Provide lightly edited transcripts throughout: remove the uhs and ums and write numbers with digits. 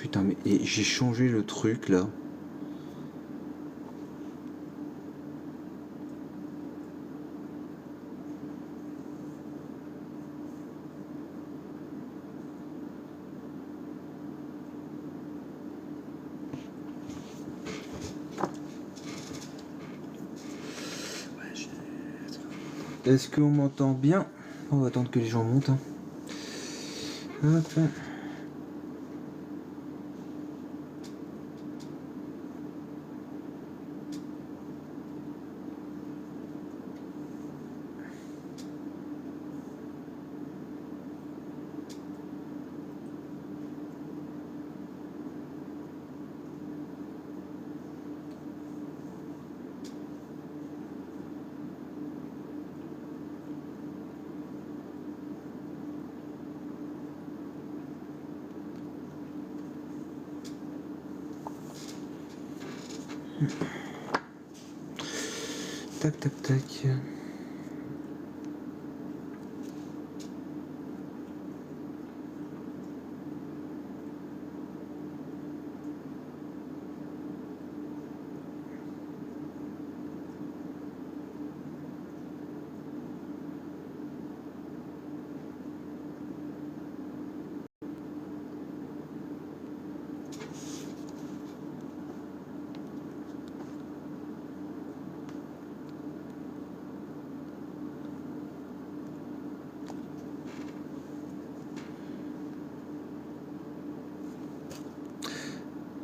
Putain, mais j'ai changé le truc là. Est-ce qu'on m'entend bien? On va attendre que les gens montent. Hein. Hop. Tac, tac, tac.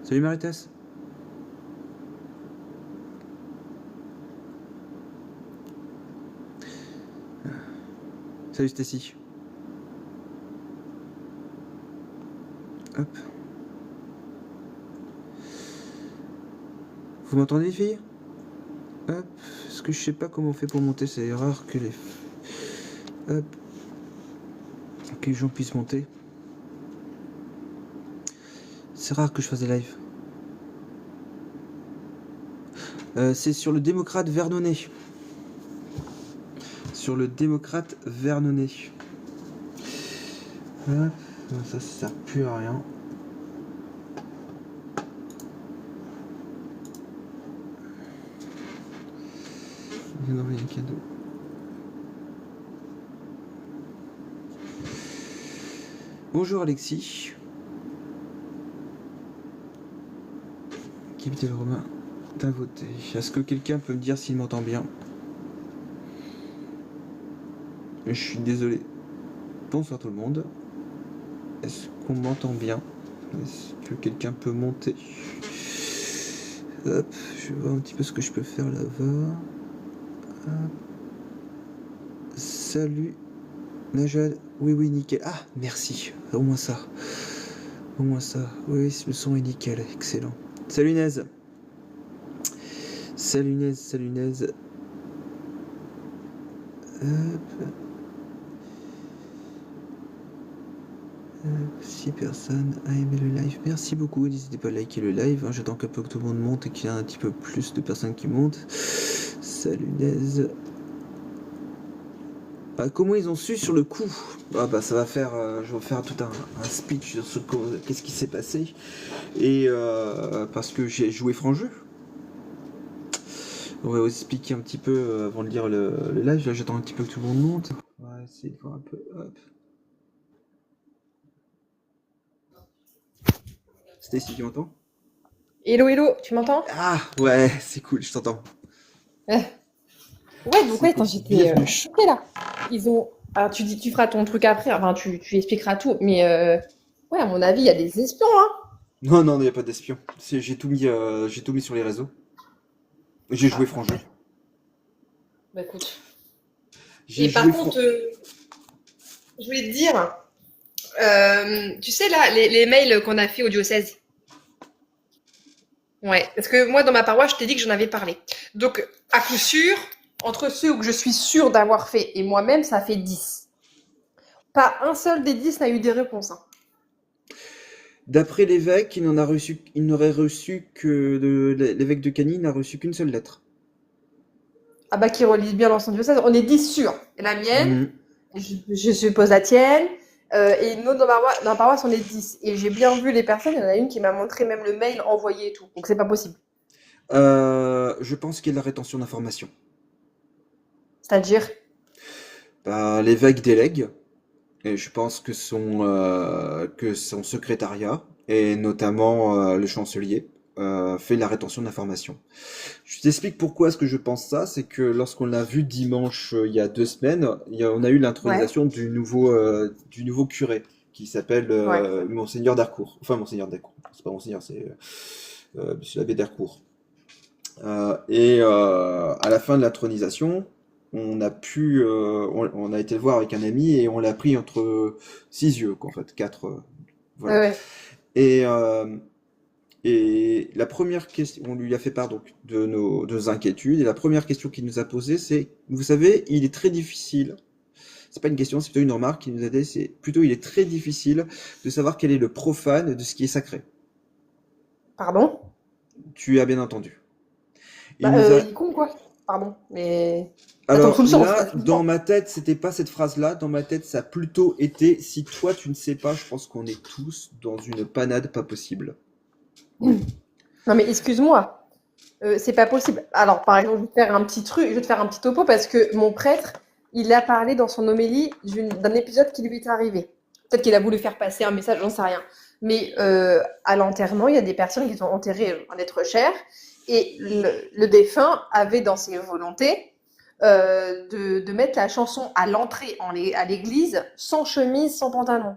Salut Maritas. Salut Stacy. Hop. Vous m'entendez les filles? Hop. Parce que je sais pas comment on fait pour monter, c'est rare que les... Hop. Que les gens puissent monter. C'est rare que je fasse des lives. C'est sur le démocrate Vernonnet. Sur le démocrate Vernonnet. Hop. Ça sert plus à rien. Je vais envoyer un cadeau. Bonjour Alexis. Capitaine Romain, t'as voté. Est-ce que quelqu'un peut me dire s'il m'entend bien? Je suis désolé. Bonsoir tout le monde. Est-ce qu'on m'entend bien? Est-ce que quelqu'un peut monter? Hop, je vais voir un petit peu ce que je peux faire là-bas. Salut Najad. Oui, oui, nickel. Ah, merci. Au moins ça. Au moins ça. Oui, le son est nickel. Excellent. Salut Nez. Salut Nez, salut Nez. Hop. 6 personnes à aimer le live. Merci beaucoup. N'hésitez pas à liker le live. Hein. J'attends qu'un peu que tout le monde monte et qu'il y ait un petit peu plus de personnes qui montent. Salut Nez. Ah, comment ils ont su sur le coup? Ah bah ça va faire, je vais faire tout un speech sur qu'est-ce qui s'est passé. Et parce que j'ai joué franc jeu. On va vous expliquer un petit peu avant de lire le live. Là j'attends un petit peu que tout le monde monte. On va essayer de voir un peu. Hop. Stacy, tu m'entends? Hello, hello, tu m'entends? Ah ouais, c'est cool, je t'entends. Ouais, donc C'est ouais, attends, cool. j'étais Bienvenue. choquée là. Ils ont. Alors tu dis, tu feras ton truc après, enfin tu expliqueras tout, mais ouais, à mon avis, il y a des espions, hein. Non, non, il n'y a pas d'espion. J'ai tout mis sur les réseaux. J'ai joué franc jeu. Bah écoute. J'ai Et par joué contre, je voulais te dire, tu sais là, les mails qu'on a fait au diocèse. Ouais, parce que moi, dans ma paroisse, je t'ai dit que j'en avais parlé. Donc, à coup sûr, entre ceux que je suis sûre d'avoir fait et moi-même, ça fait 10. Pas un seul des 10 n'a eu des réponses, hein. D'après l'évêque, il n'aurait reçu que l'évêque de Cagny n'a reçu qu'une seule lettre. Ah bah, qui relise bien l'ensemble diocèse. On est 10 sûrs. Et la mienne, Mhm. je suppose la tienne, Et une autre dans ma paroisse, on est 10. Et j'ai bien vu les personnes, il y en a une qui m'a montré même le mail envoyé et tout. Donc c'est pas possible. Je pense qu'il y a de la rétention d'informations. C'est-à-dire, Bah, l'évêque délègue, et je pense que son secrétariat, et notamment le chancelier, fait de la rétention d'informations. Je t'explique pourquoi est-ce que je pense ça, c'est que lorsqu'on l'a vu dimanche il y a 2 semaines, on a eu ouais, l'intronisation du nouveau curé, qui s'appelle ouais. Monseigneur d'Harcourt. Enfin, Monseigneur d'Harcourt, c'est pas Monseigneur, c'est Monsieur l'abbé d'Harcourt. À la fin de l'intronisation, on a été le voir avec un ami et on l'a pris entre six yeux, quoi, en fait, quatre, Ouais, voilà. ouais. Et, euh, et la première question, on lui a fait part donc de nos inquiétudes. Et la première question qu'il nous a posée, c'est, vous savez, il est très difficile. C'est pas une question, c'est plutôt une remarque qu'il nous a dit. C'est plutôt, il est très difficile de savoir quel est le profane de ce qui est sacré. Pardon? Tu as bien entendu. Il Bah, nous a il est con, quoi. Pardon. Mais ça tombe sous Alors le sens, là, dans excuse-moi. ma tête, c'était pas cette phrase-là. Dans ma tête, ça a plutôt été si toi tu ne sais pas, je pense qu'on est tous dans une panade pas possible. Non, mais excuse-moi. C'est pas possible. Alors, par exemple, je vais te faire un petit truc, je vais te faire un petit topo parce que mon prêtre, il a parlé dans son homélie d'un épisode qui lui est arrivé. Peut-être qu'il a voulu faire passer un message, j'en sais rien. Mais à l'enterrement, il y a des personnes qui sont enterrées un être cher et le défunt avait dans ses volontés de mettre la chanson à l'entrée à l'église sans chemise, sans pantalon.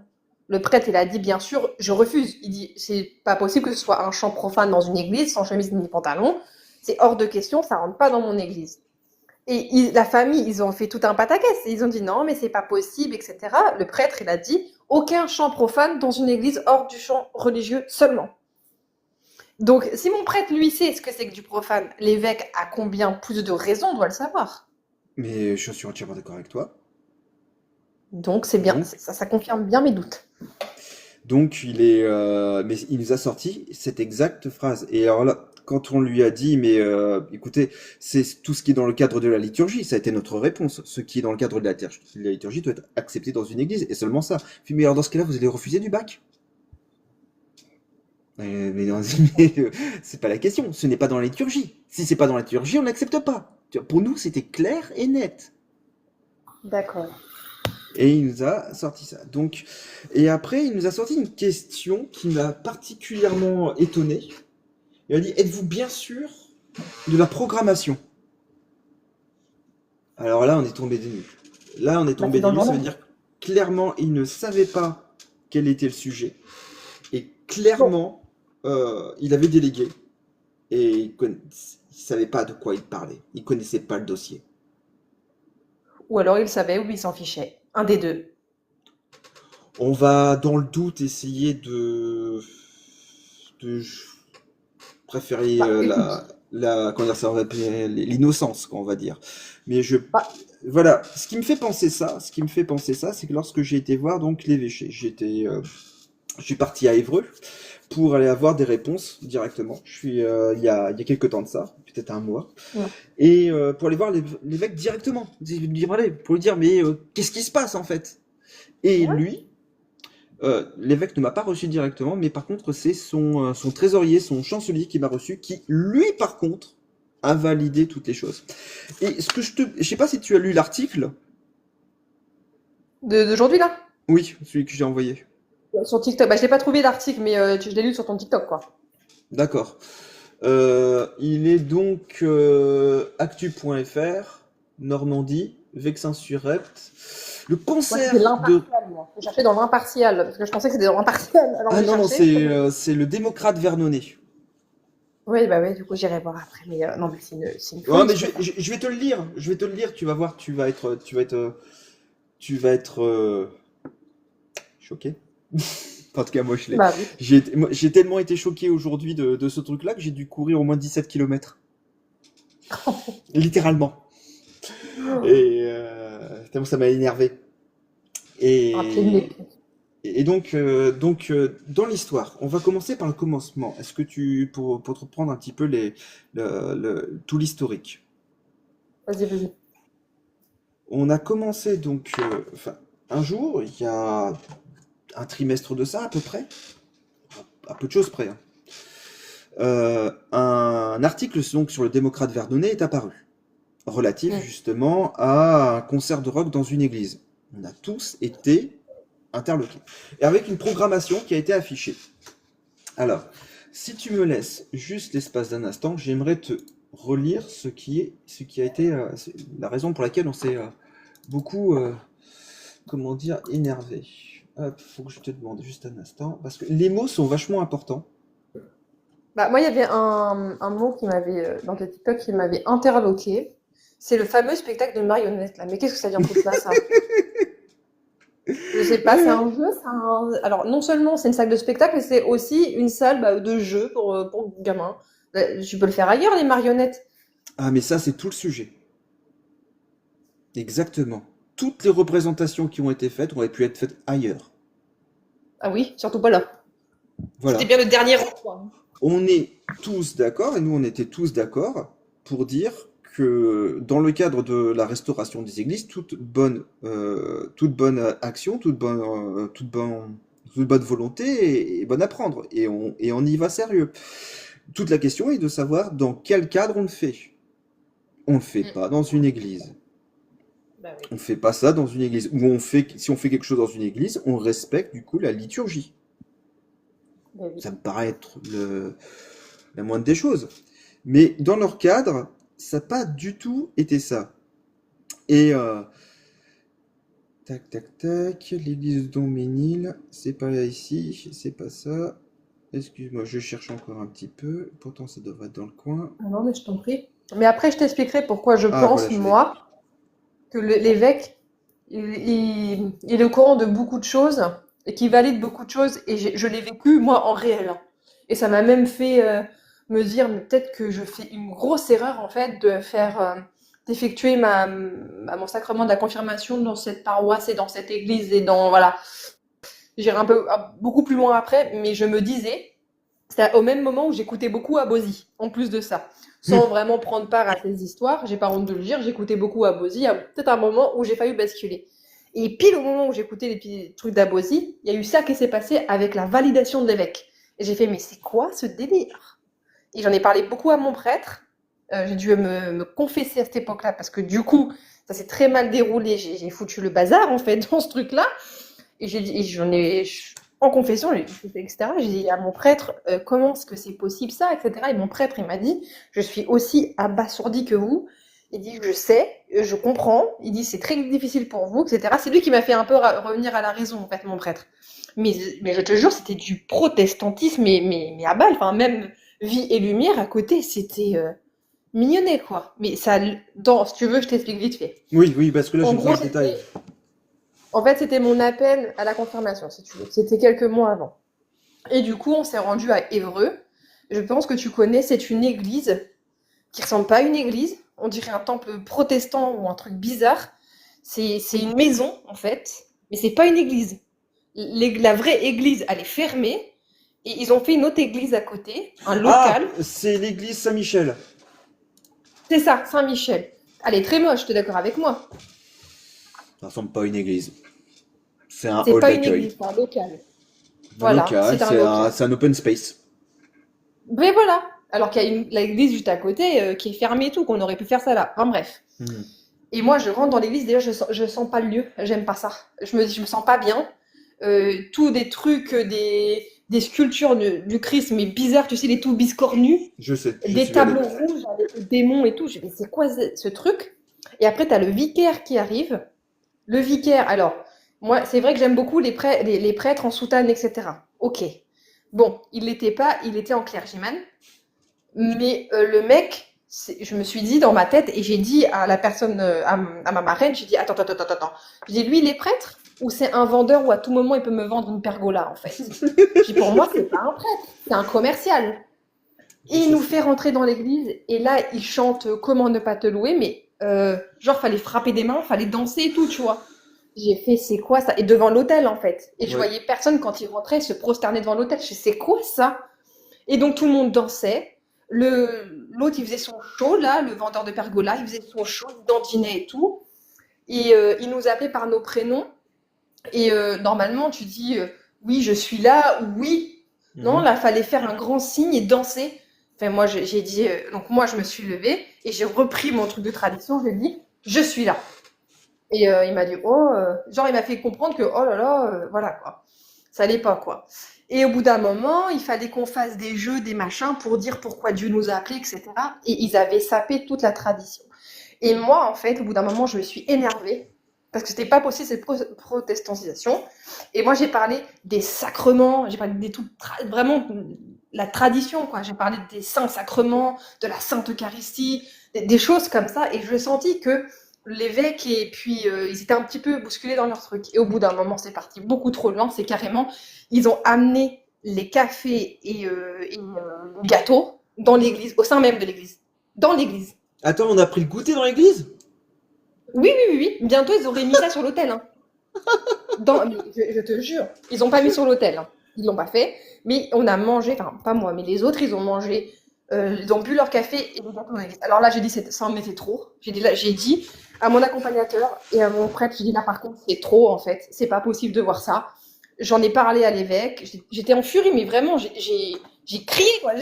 Le prêtre, il a dit, bien sûr, je refuse. Il dit, c'est pas possible que ce soit un chant profane dans une église sans chemise ni pantalon. C'est hors de question, ça rentre pas dans mon église. Et la famille, ils ont fait tout un pataquès. Ils ont dit non, mais c'est pas possible, etc. Le prêtre, il a dit aucun chant profane dans une église hors du chant religieux seulement. Donc, si mon prêtre, lui, sait ce que c'est que du profane, l'évêque a combien plus de raisons doit le savoir. Mais je suis entièrement d'accord avec toi. Donc, c'est bien, Donc, ça confirme bien mes doutes. mais il nous a sorti cette exacte phrase. Et alors là, quand on lui a dit, mais écoutez, c'est tout ce qui est dans le cadre de la liturgie, ça a été notre réponse. Ce qui est dans le cadre de la liturgie doit être accepté dans une église, et seulement ça. Puis, mais alors dans ce cas-là, vous allez refuser du bac? Mais non, mais, c'est pas la question. Ce n'est pas dans la liturgie. Si c'est pas dans la liturgie, on n'accepte pas. Tu vois, pour nous, c'était clair et net. D'accord. Et il nous a sorti ça. Donc, et après, il nous a sorti une question qui m'a particulièrement étonné. Il a dit, êtes-vous bien sûr de la programmation? Alors là, on est tombé des nues. Là, on est Bah, tombé c'est des dans le nues. Ça journal. veut dire clairement, il ne savait pas quel était le sujet. Et Bon. clairement, il avait délégué. Et il savait pas de quoi il parlait. Il connaissait pas le dossier. Ou alors il savait ou il s'en fichait. Un des deux. On va, dans le doute, essayer de préférer Bah, écoute. comment dire ça, on va appeler l'innocence, quoi, on va dire. Mais Bah, voilà, ce qui me fait penser ça, c'est que lorsque j'ai été voir donc l'évêché, je suis parti à Évreux pour aller avoir des réponses directement. Il y a quelques temps de ça, peut-être un mois, ouais. et pour aller voir l'évêque directement, pour lui dire mais qu'est-ce qui se passe en fait? Et Ouais. lui, l'évêque ne m'a pas reçu directement, mais par contre, c'est son trésorier, son chancelier qui m'a reçu, qui, lui, par contre, a validé toutes les choses. Et je sais pas si tu as lu l'article. D'aujourd'hui, là? Oui, celui que j'ai envoyé. Sur TikTok. Bah, je l'ai pas trouvé l'article, mais je l'ai lu sur ton TikTok, quoi. D'accord. Il est donc actu.fr, Normandie, Vexin-sur-Epte. Le Moi, c'était concert de... l'impartial, moi. Je cherchais dans l'impartial, parce que je pensais que c'était dans l'impartial. Alors Ah j'ai non, non, cherché. c'est le démocrate Vernonnet. Oui, bah oui, du coup, j'irai voir après. Mais non, mais c'est une Ouais, folie, mais ce truc-là. je vais te le lire. Je vais te le lire. Tu vas voir, tu vas être choqué. En tout cas, moi, je l'ai. Bah oui. J'ai tellement été choqué aujourd'hui de ce truc-là que j'ai dû courir au moins 17 kilomètres. Littéralement. Et tellement ça m'a énervé. Un pied de nez. Et, et donc, dans l'histoire, on va commencer par le commencement. Est-ce que pour te reprendre un petit peu tout l'historique. Vas-y, vas-y. On a commencé donc, enfin, un jour, il y a un trimestre de ça à peu près, à peu de choses près, hein. Un article donc sur le démocrate Verdonnet est apparu, relatif Mm. justement à un concert de rock dans une église. On a tous été interloqués. Et avec une programmation qui a été affichée. Alors, si tu me laisses juste l'espace d'un instant, j'aimerais te relire ce qui a été la raison pour laquelle on s'est beaucoup, comment dire, énervé. Hop, faut que je te demande juste un instant, parce que les mots sont vachement importants. Bah, moi, il y avait un mot qui m'avait, dans tes TikTok, qui m'avait interloqué. C'est le fameux spectacle de marionnettes, là. Mais qu'est-ce que ça vient foutre là, ça? Je sais pas, c'est un jeu, c'est un... Alors, non seulement c'est une salle de spectacle, mais c'est aussi une salle bah, de jeu pour gamins. Tu peux le faire ailleurs, les marionnettes. Ah, mais ça, c'est tout le sujet. Exactement. Toutes les représentations qui ont été faites auraient pu être faites ailleurs. Ah oui, surtout pas là. C'était Voilà. bien le dernier rang, quoi. On est tous d'accord, et nous on était tous d'accord, pour dire que dans le cadre de la restauration des églises, toute bonne action, toute bonne volonté est bonne à prendre, et on y va sérieux. Toute la question est de savoir dans quel cadre on le fait. On le fait Mm. pas dans une église. Bah oui. On fait pas ça dans une église. Ou si on fait quelque chose dans une église, on respecte du coup la liturgie. Bah oui. Ça me paraît être la moindre des choses. Mais dans leur cadre, ça n'a pas du tout été ça. Et tac, tac, tac, l'église de Doménil, c'est pas là ici, c'est pas ça. Excuse-moi, je cherche encore un petit peu. Pourtant, ça devrait être dans le coin. Ah non, mais je t'en prie. Mais après, je t'expliquerai pourquoi je Ah, voilà, pense, je l'ai. moi, que l'évêque, il est au courant de beaucoup de choses et qu'il valide beaucoup de choses. Et je l'ai vécu, moi, en réel, hein. Et ça m'a même fait me dire, mais peut-être que je fais une grosse erreur, en fait, de faire, d'effectuer mon sacrement de la confirmation dans cette paroisse et dans cette église et dans, voilà. J'irai un peu, beaucoup plus loin après, mais je me disais, c'était au même moment où j'écoutais beaucoup Abosi, en plus de ça. Sans vraiment prendre part à ces histoires, j'ai pas honte de le dire, j'écoutais beaucoup Abosi. Il y a peut-être un moment où j'ai failli basculer. Et pile au moment où j'écoutais les petits trucs d'Abosi, il y a eu ça qui s'est passé avec la validation de l'évêque. Et j'ai fait, mais c'est quoi ce délire? Et j'en ai parlé beaucoup à mon prêtre. J'ai dû me confesser à cette époque-là parce que du coup, ça s'est très mal déroulé. J'ai foutu le bazar en fait dans ce truc-là. Et j'ai dit, et j'en ai, en confession, etc. J'ai dit à mon prêtre, comment est-ce que c'est possible ça, etc. Et mon prêtre, il m'a dit, je suis aussi abasourdi que vous. Il dit, je sais, je comprends. Il dit, c'est très difficile pour vous, etc. C'est lui qui m'a fait un peu revenir à la raison, en fait, mon prêtre. Mais je te jure, c'était du protestantisme, mais à balle. Enfin, même Vie et Lumière à côté, c'était mignonnet, quoi. Mais ça, si tu veux, je t'explique vite fait. Oui, oui, parce que là, En j'ai besoin gros, de détails. c'était mon appel à la confirmation, si tu veux. C'était quelques mois avant. Et du coup, on s'est rendu à Évreux. Je pense que tu connais, c'est une église qui ressemble pas à une église. On dirait un temple protestant ou un truc bizarre. C'est une maison, en fait, mais c'est pas une église. La vraie église, elle est fermée. Et ils ont fait une autre église à côté, un Ah, local. c'est l'église Saint-Michel. C'est ça, Saint-Michel. Elle est très moche, tu es d'accord avec moi? Ça ressemble pas à une église. C'est un C'est hall pas une d'accueil. église, c'est un local. Un Voilà, local, c'est un local. c'est un open space. Mais voilà. Alors qu'il y a l'église juste à côté qui est fermée et tout, qu'on aurait pu faire ça là. Enfin bref. Hmm. Et moi, je rentre dans l'église, déjà, je sens pas le lieu. J'aime pas ça. Je me dis, je me sens pas bien. Tout des trucs, des sculptures du Christ, mais bizarres, tu sais, les tout biscornus. Je Des suis allé. tableaux rouges avec des démons et tout. Je me dis, c'est quoi ce truc? Et après, t'as le vicaire qui arrive. Le vicaire, alors, moi, c'est vrai que j'aime beaucoup les prêtres en soutane, etc. Ok. Bon, il l'était pas, il était en clergyman. Mais le mec, je me suis dit dans ma tête, et j'ai dit à la personne, à ma marraine, j'ai dit, attends, attends, attends, attends. J'ai dit, lui, il est prêtre ou c'est un vendeur où à tout moment il peut me vendre une pergola, en fait? J'ai dit, pour moi, c'est pas un prêtre, c'est un commercial. Et il nous fait rentrer dans l'église, et là, il chante Comment ne pas te louer, mais genre, fallait frapper des mains, fallait danser et tout, tu vois. J'ai fait, c'est quoi ça? Et devant l'autel, en fait. Et je Ouais. voyais personne, quand il rentrait, se prosterner devant l'autel. Je fais, c'est quoi ça? Et donc, tout le monde dansait. L'autre, il faisait son show, là, le vendeur de pergola, il faisait son show, il dandinait et tout. Et il nous appelait par nos prénoms. Et normalement, tu dis oui, je suis là, oui. Non, Mhm. là, fallait faire un grand signe et danser. Enfin, moi, j'ai dit, donc moi, je me suis levée et j'ai repris mon truc de tradition. J'ai dit, je suis là. Et il m'a dit, oh, genre, il m'a fait comprendre que, oh là là, voilà, quoi. Ça allait pas, quoi. Et au bout d'un moment, il fallait qu'on fasse des jeux, des machins pour dire pourquoi Dieu nous a appelés, etc. Et ils avaient sapé toute la tradition. Et moi, en fait, au bout d'un moment, je me suis énervée parce que c'était pas possible cette protestantisation. Et moi, j'ai parlé des sacrements, j'ai parlé des tout, vraiment la tradition, quoi. J'ai parlé des saints sacrements, de la Sainte Eucharistie, des choses comme ça. Et je sentis que l'évêque et puis ils étaient un petit peu bousculés dans leur truc. Et au bout d'un moment, c'est parti beaucoup trop loin. C'est carrément, ils ont amené les cafés et les gâteaux dans l'église, au sein même de l'église, dans l'église. Attends, on a pris le goûter dans l'église? Oui, oui, oui, oui. Bientôt, ils auraient mis ça sur l'autel. Hein. Mais je te jure, ils n'ont pas mis sur l'autel. Hein. Ils l'ont pas fait. Mais on a mangé, enfin, pas moi, mais les autres, ils ont mangé. Ils ont bu leur café et les gâteaux. Alors là, j'ai dit, ça en était trop. J'ai dit à mon accompagnateur et à mon prêtre, j'ai dit là, par contre, c'est trop, en fait. C'est pas possible de voir ça. J'en ai parlé à l'évêque. J'étais en furie, mais vraiment, j'ai crié, quoi.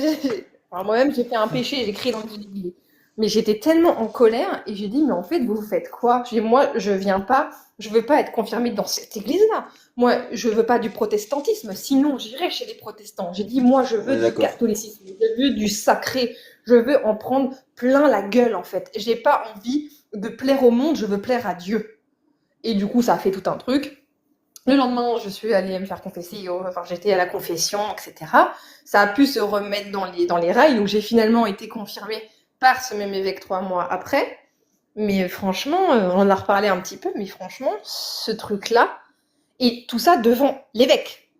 Enfin, moi-même, j'ai fait un péché, j'ai crié dans le lit. Mais j'étais tellement en colère et j'ai dit, mais en fait, vous faites quoi? J'ai dit, moi, je viens pas, je veux pas être confirmée dans cette église-là. Moi, je veux pas du protestantisme, sinon j'irai chez les protestants. J'ai dit, moi, je On veux est du d'accord. catholicisme, je veux du sacré, je veux en prendre plein la gueule, en fait. J'ai pas envie de plaire au monde, je veux plaire à Dieu. Et du coup, ça a fait tout un truc. Le lendemain, je suis allée me faire confesser, enfin, j'étais à la confession, etc. Ça a pu se remettre dans les rails, donc j'ai finalement été confirmée par ce même évêque 3 mois après. Mais franchement, on en a reparlé un petit peu, mais franchement, ce truc-là, et tout ça devant l'évêque.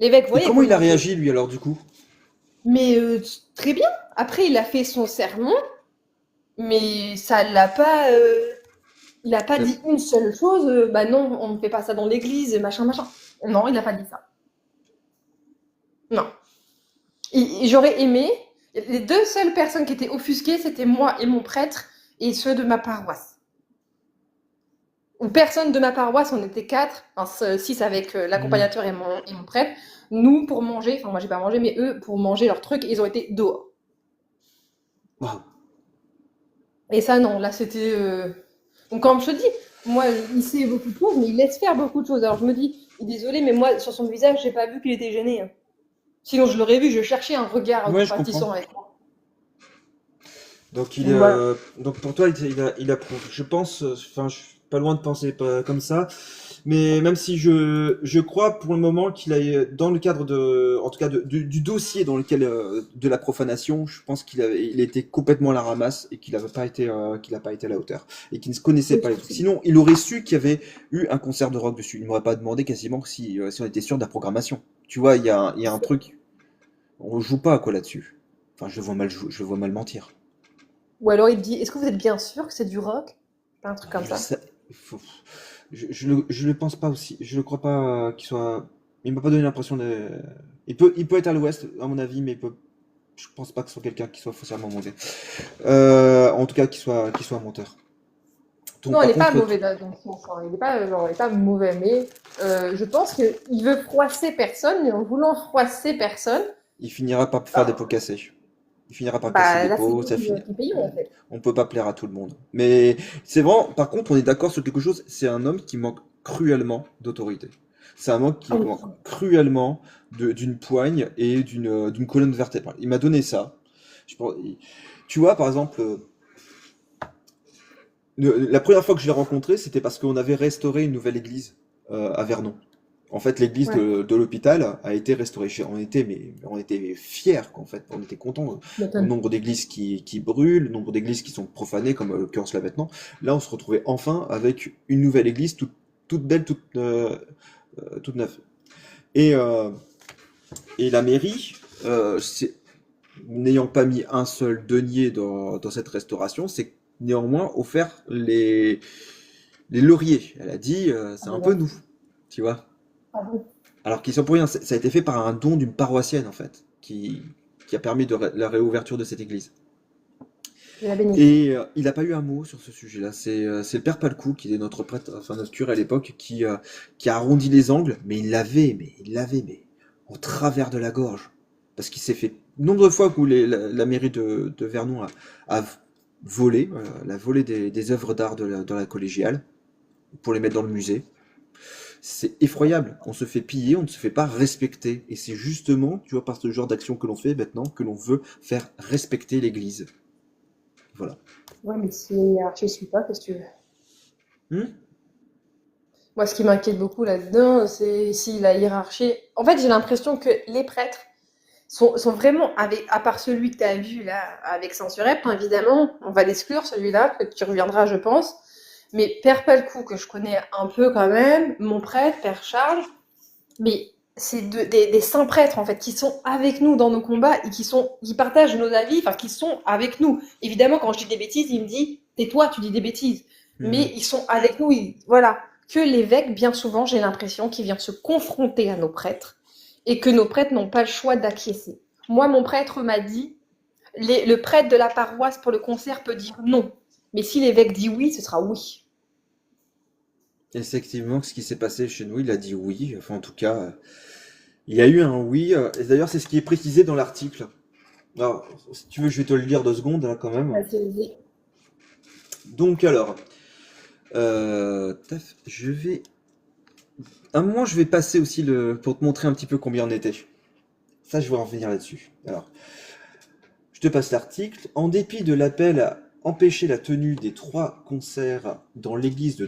L'évêque Et voyait comment il a comment je... réagi, lui, alors, du coup? Mais très bien. Après, il a fait son sermon, mais ça l'a pas... il a pas Euh, dit une seule chose, bah non, on ne fait pas ça dans l'église, machin, machin. Non, il n'a pas dit ça. Non. J'aurais aimé. Les deux seules personnes qui étaient offusquées, c'était moi et mon prêtre, et ceux de ma paroisse. Ou personne de ma paroisse, on était quatre, enfin six avec hmm. l'accompagnateur et mon prêtre. Nous, pour manger, enfin moi j'ai pas mangé, mais eux, pour manger leur truc, ils ont été dehors. Waouh. Et ça, non, là c'était. Donc, comme je te dis, moi, il sait beaucoup de choses, mais il laisse faire beaucoup de choses. Alors, je me dis, désolé, mais moi, sur son visage, j'ai pas vu qu'il était gêné. Hein. Sinon, je l'aurais vu, je cherchais un regard Ouais, je comprends. compatissant avec moi. Donc, Donc, voilà. donc pour toi, il approuve. Je pense, enfin, je suis pas loin de penser pas comme ça. Mais même si je crois pour le moment qu'il a, dans le cadre de, en tout cas du dossier dans lequel de la profanation, je pense il était complètement à la ramasse et qu'il a pas été à la hauteur et qu'il ne se connaissait Oui, pas c'est les trucs. possible. Sinon, il aurait su qu'il y avait eu un concert de rock dessus. Il m'aurait pas demandé quasiment si on était sûr de la programmation. Tu vois, il y a un truc, on joue pas quoi là-dessus. Enfin, je le vois mal mentir. Ou alors, il te dit, est-ce que vous êtes bien sûr que c'est du rock? Un truc comme Je ça. sais, faut- je le pense pas aussi. Je ne crois pas qu'il soit. Il m'a pas donné l'impression de. Il peut être à l'ouest, à mon avis, mais je pense pas que ce soit quelqu'un qui soit foncièrement monté. En tout cas, qu'il soit un menteur. Donc, Non, il par n'est pas contre, mauvais dans le sens. Hein. Il n'est pas, genre, il est pas mauvais, mais je pense qu'il veut froisser personne, mais en voulant froisser personne, il finira par faire des pots bah, cassés. Il finira par casser bah des là, c'est pots, nous ça finit. qui payons, en fait. On peut pas plaire à tout le monde. Mais c'est vraiment, par contre, on est d'accord sur quelque chose, c'est un homme qui manque cruellement d'autorité. C'est un homme qui Ah oui. manque cruellement d'une poigne et d'une colonne vertébrale. Il m'a donné ça. Je pense- Tu vois, par exemple, la première fois que je l'ai rencontré, c'était parce qu'on avait restauré une nouvelle église à Vernon. En fait, l'église Ouais, de l'hôpital a été restaurée. On était fiers, quoi, en fait. On était contents. tu Au m'étonnes. nombre d'églises qui brûlent, le nombre d'églises qui sont profanées, comme en l'occurrence là maintenant. Là, on se retrouvait enfin avec une nouvelle église toute belle, toute neuve. Et, euh, et la mairie, n'ayant pas mis un seul denier dans cette restauration, c'est néanmoins offert les lauriers. Elle a dit, Ah, c'est un mais peu non. nous, tu vois. Ah bon. Alors qu'ils sont pour rien. Ça a été fait par un don d'une paroissienne, en fait, qui a permis la réouverture de cette église. Je la bénis. Et il n'a pas eu un mot sur ce sujet-là. C'est le père Palcou, qui est notre prêtre, enfin notre curé à l'époque, qui a arrondi les angles, mais il l'avait, mais en travers de la gorge. Parce qu'il s'est fait nombre de fois où la mairie de Vernon a volé, elle a volé des œuvres d'art dans la collégiale pour les mettre dans le musée. C'est effroyable. On se fait piller, on ne se fait pas respecter. Et c'est justement, tu vois, par ce genre d'action que l'on fait maintenant, que l'on veut faire respecter l'Église. Voilà. Ouais, mais si la hiérarchie ne suit pas, qu'est-ce que tu veux? Hmm. Moi, ce qui m'inquiète beaucoup là-dedans, c'est si la hiérarchie. En fait, j'ai l'impression que les prêtres sont vraiment, avec, à part celui que tu as vu là, avec Saint-Surep, évidemment, on va l'exclure celui-là, que tu reviendras, je pense. Mais Père Palcou, que je connais un peu quand même, mon prêtre, Père Charles, mais c'est des saints prêtres en fait qui sont avec nous dans nos combats et qui partagent nos avis, enfin qui sont avec nous. Évidemment, quand je dis des bêtises, il me dit tais-toi, tu dis des bêtises. Mais ils sont avec nous, voilà. Que l'évêque, bien souvent, j'ai l'impression qu'il vient se confronter à nos prêtres et que nos prêtres n'ont pas le choix d'acquiescer. Moi, mon prêtre m'a dit le prêtre de la paroisse pour le concert peut dire non, mais si l'évêque dit oui, ce sera oui. Effectivement, ce qui s'est passé chez nous, il a dit oui. Enfin, en tout cas, il y a eu un oui. Et d'ailleurs, c'est ce qui est précisé dans l'article. Alors, si tu veux, je vais te le lire 2 secondes, là, quand même. Donc, alors, je vais... À un moment, je vais passer aussi pour te montrer un petit peu combien on était. Ça, je vais en revenir là-dessus. Alors, je te passe l'article. En dépit de l'appel à empêcher la tenue des 3 concerts dans l'église de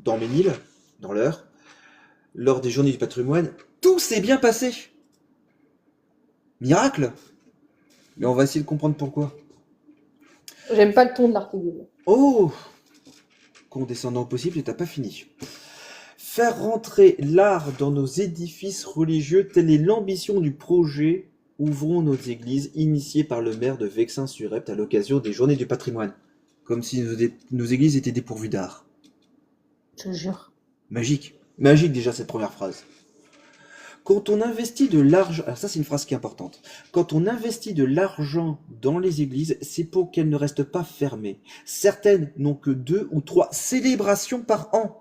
Dampménil, dans l'Eure, lors des Journées du patrimoine, tout s'est bien passé. Miracle. Mais on va essayer de comprendre pourquoi. J'aime pas le ton de l'article. Oh, condescendant au possible, et t'as pas fini. Faire rentrer l'art dans nos édifices religieux, telle est l'ambition du projet Ouvrons nos églises, initié par le maire de Vexin-sur-Epte à l'occasion des Journées du patrimoine. Comme si nos églises étaient dépourvues d'art. Je te jure. Magique. Magique déjà cette première phrase. Quand on investit de l'argent, alors ça c'est une phrase qui est importante. Quand on investit de l'argent dans les églises, c'est pour qu'elles ne restent pas fermées. Certaines n'ont que 2 ou 3 célébrations par an.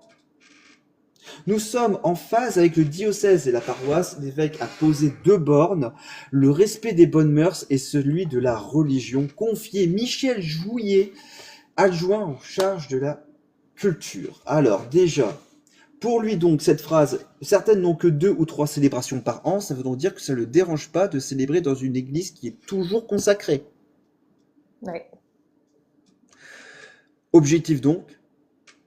Nous sommes en phase avec le diocèse et la paroisse. L'évêque a posé 2 bornes, le respect des bonnes mœurs et celui de la religion, confié Michel Jouillet, adjoint en charge de la culture. Alors déjà, pour lui donc cette phrase, certaines n'ont que 2 ou 3 célébrations par an, ça veut donc dire que ça ne le dérange pas de célébrer dans une église qui est toujours consacrée. Ouais. Objectif donc,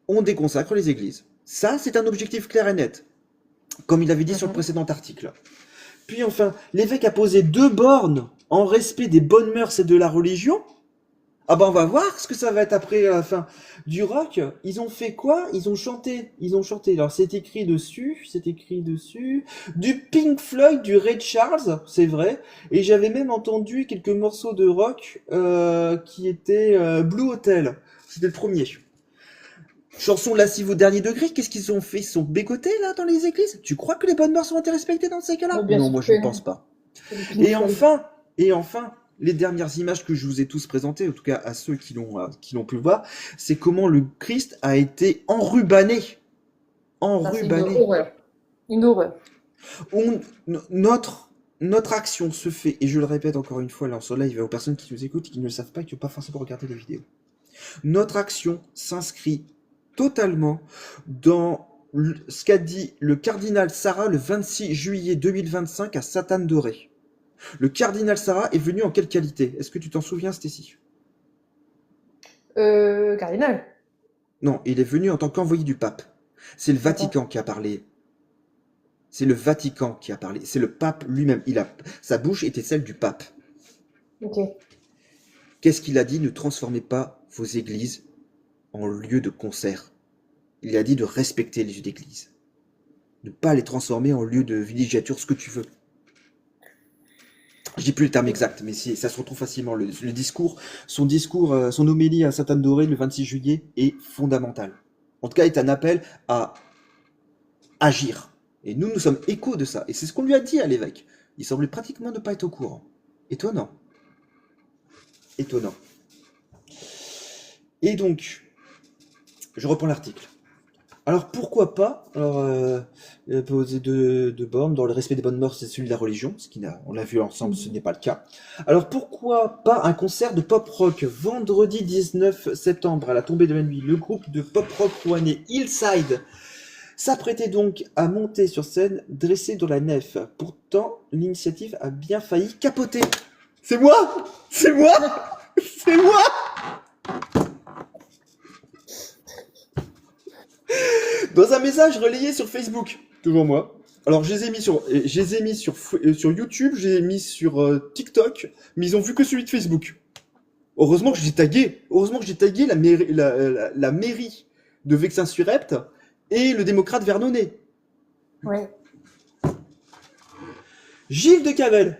on déconsacre les églises. Ça, c'est un objectif clair et net, comme il avait dit sur le précédent article. Puis enfin, l'évêque a posé 2 bornes en respect des bonnes mœurs et de la religion. Ah ben on va voir ce que ça va être après à la fin du rock. Ils ont fait quoi? Ils ont chanté. Alors c'est écrit dessus du Pink Floyd, du Ray Charles, c'est vrai. Et j'avais même entendu quelques morceaux de rock qui étaient Blue Hotel. C'était le premier. Chanson lascive au dernier degré, qu'est-ce qu'ils ont fait? Ils sont bégotés là dans les églises? Tu crois que les bonnes mœurs ont été respectées dans ces cas-là? Non, moi je ne pense pas. Et enfin, les dernières images que je vous ai tous présentées, en tout cas à ceux qui l'ont pu voir, c'est comment le Christ a été enrubanné. Enrubanné. Une horreur. Une horreur. Notre action se fait, et je le répète encore une fois là en live aux personnes qui nous écoutent et qui ne le savent pas et qui n'ont pas forcément regardé les vidéos. Notre action s'inscrit totalement dans ce qu'a dit le cardinal Sarah le 26 juillet 2025 à Satane-Doré. Le cardinal Sarah est venu en quelle qualité? Est-ce que tu t'en souviens, Stécie? Cardinal. Non, il est venu en tant qu'envoyé du pape. C'est le Vatican qui a parlé. C'est le Vatican qui a parlé. C'est le pape lui-même. Sa bouche était celle du pape. Ok. Qu'est-ce qu'il a dit? Ne transformez pas vos églises en lieu de concert. Il a dit de respecter les lieux d'église. Ne pas les transformer en lieu de villégiature, ce que tu veux. Je dis plus le terme exact, mais ça se retrouve facilement. Le discours, son homélie à Satane-Doré le 26 juillet est fondamental. En tout cas, est un appel à agir. Et nous sommes échos de ça. Et c'est ce qu'on lui a dit à l'évêque. Il semblait pratiquement ne pas être au courant. Étonnant. Étonnant. Et donc, je reprends l'article. Alors pourquoi pas, poser deux bornes dans le respect des bonnes mœurs et celui de la religion, on l'a vu ensemble, ce n'est pas le cas. Alors pourquoi pas un concert de pop rock vendredi 19 septembre à la tombée de la nuit. Le groupe de pop rock rouennais Hillside s'apprêtait donc à monter sur scène dressé dans la nef. Pourtant, l'initiative a bien failli capoter. C'est moi! C'est moi! C'est moi! Dans un message relayé sur Facebook, toujours moi. Alors je les ai mis sur YouTube, je les ai mis sur TikTok, mais ils ont vu que celui de Facebook. Heureusement que j'ai tagué, la mairie de Vexin-sur-Epte et le démocrate Vernonnet. Ouais. Gilles de Cavel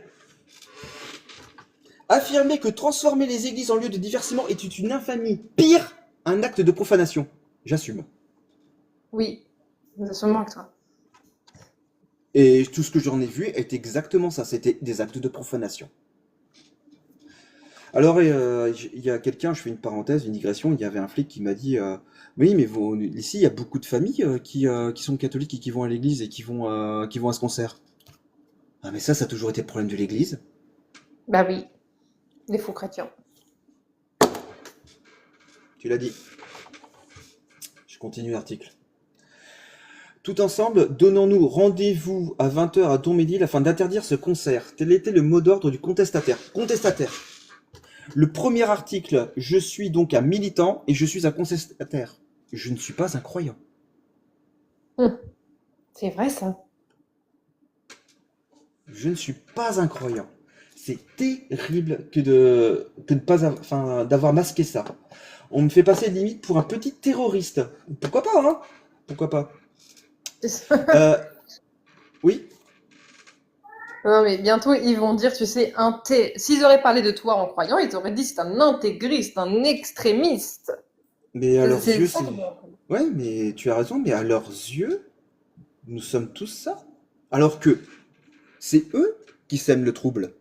affirmait que transformer les églises en lieu de divertissement était une infamie. Pire, un acte de profanation. J'assume. Oui, sûrement que toi. Et tout ce que j'en ai vu est exactement ça, c'était des actes de profanation. Alors, il y a quelqu'un, je fais une parenthèse, une digression, il y avait un flic qui m'a dit oui, mais ici, il y a beaucoup de familles qui sont catholiques et qui vont à l'église et qui vont à ce concert. Ah, mais ça a toujours été le problème de l'église. Bah oui, les faux chrétiens. Tu l'as dit. Je continue l'article. Tout ensemble, donnons-nous rendez-vous à 20h à Donmédil afin d'interdire ce concert. Tel était le mot d'ordre du contestataire. Contestataire. Le premier article, je suis donc un militant et je suis un contestataire. Je ne suis pas un croyant. C'est vrai ça. Je ne suis pas un croyant. C'est terrible d'avoir masqué ça. On me fait passer limite pour un petit terroriste. Pourquoi pas, hein? Pourquoi pas? Oui. Non, mais bientôt, ils vont dire, tu sais, s'ils auraient parlé de toi en croyant, ils auraient dit c'est un intégriste, un extrémiste. Mais à leurs C'est yeux, ça. Ouais, mais tu as raison, mais à leurs yeux, nous sommes tous ça. Alors que c'est eux qui sèment le trouble.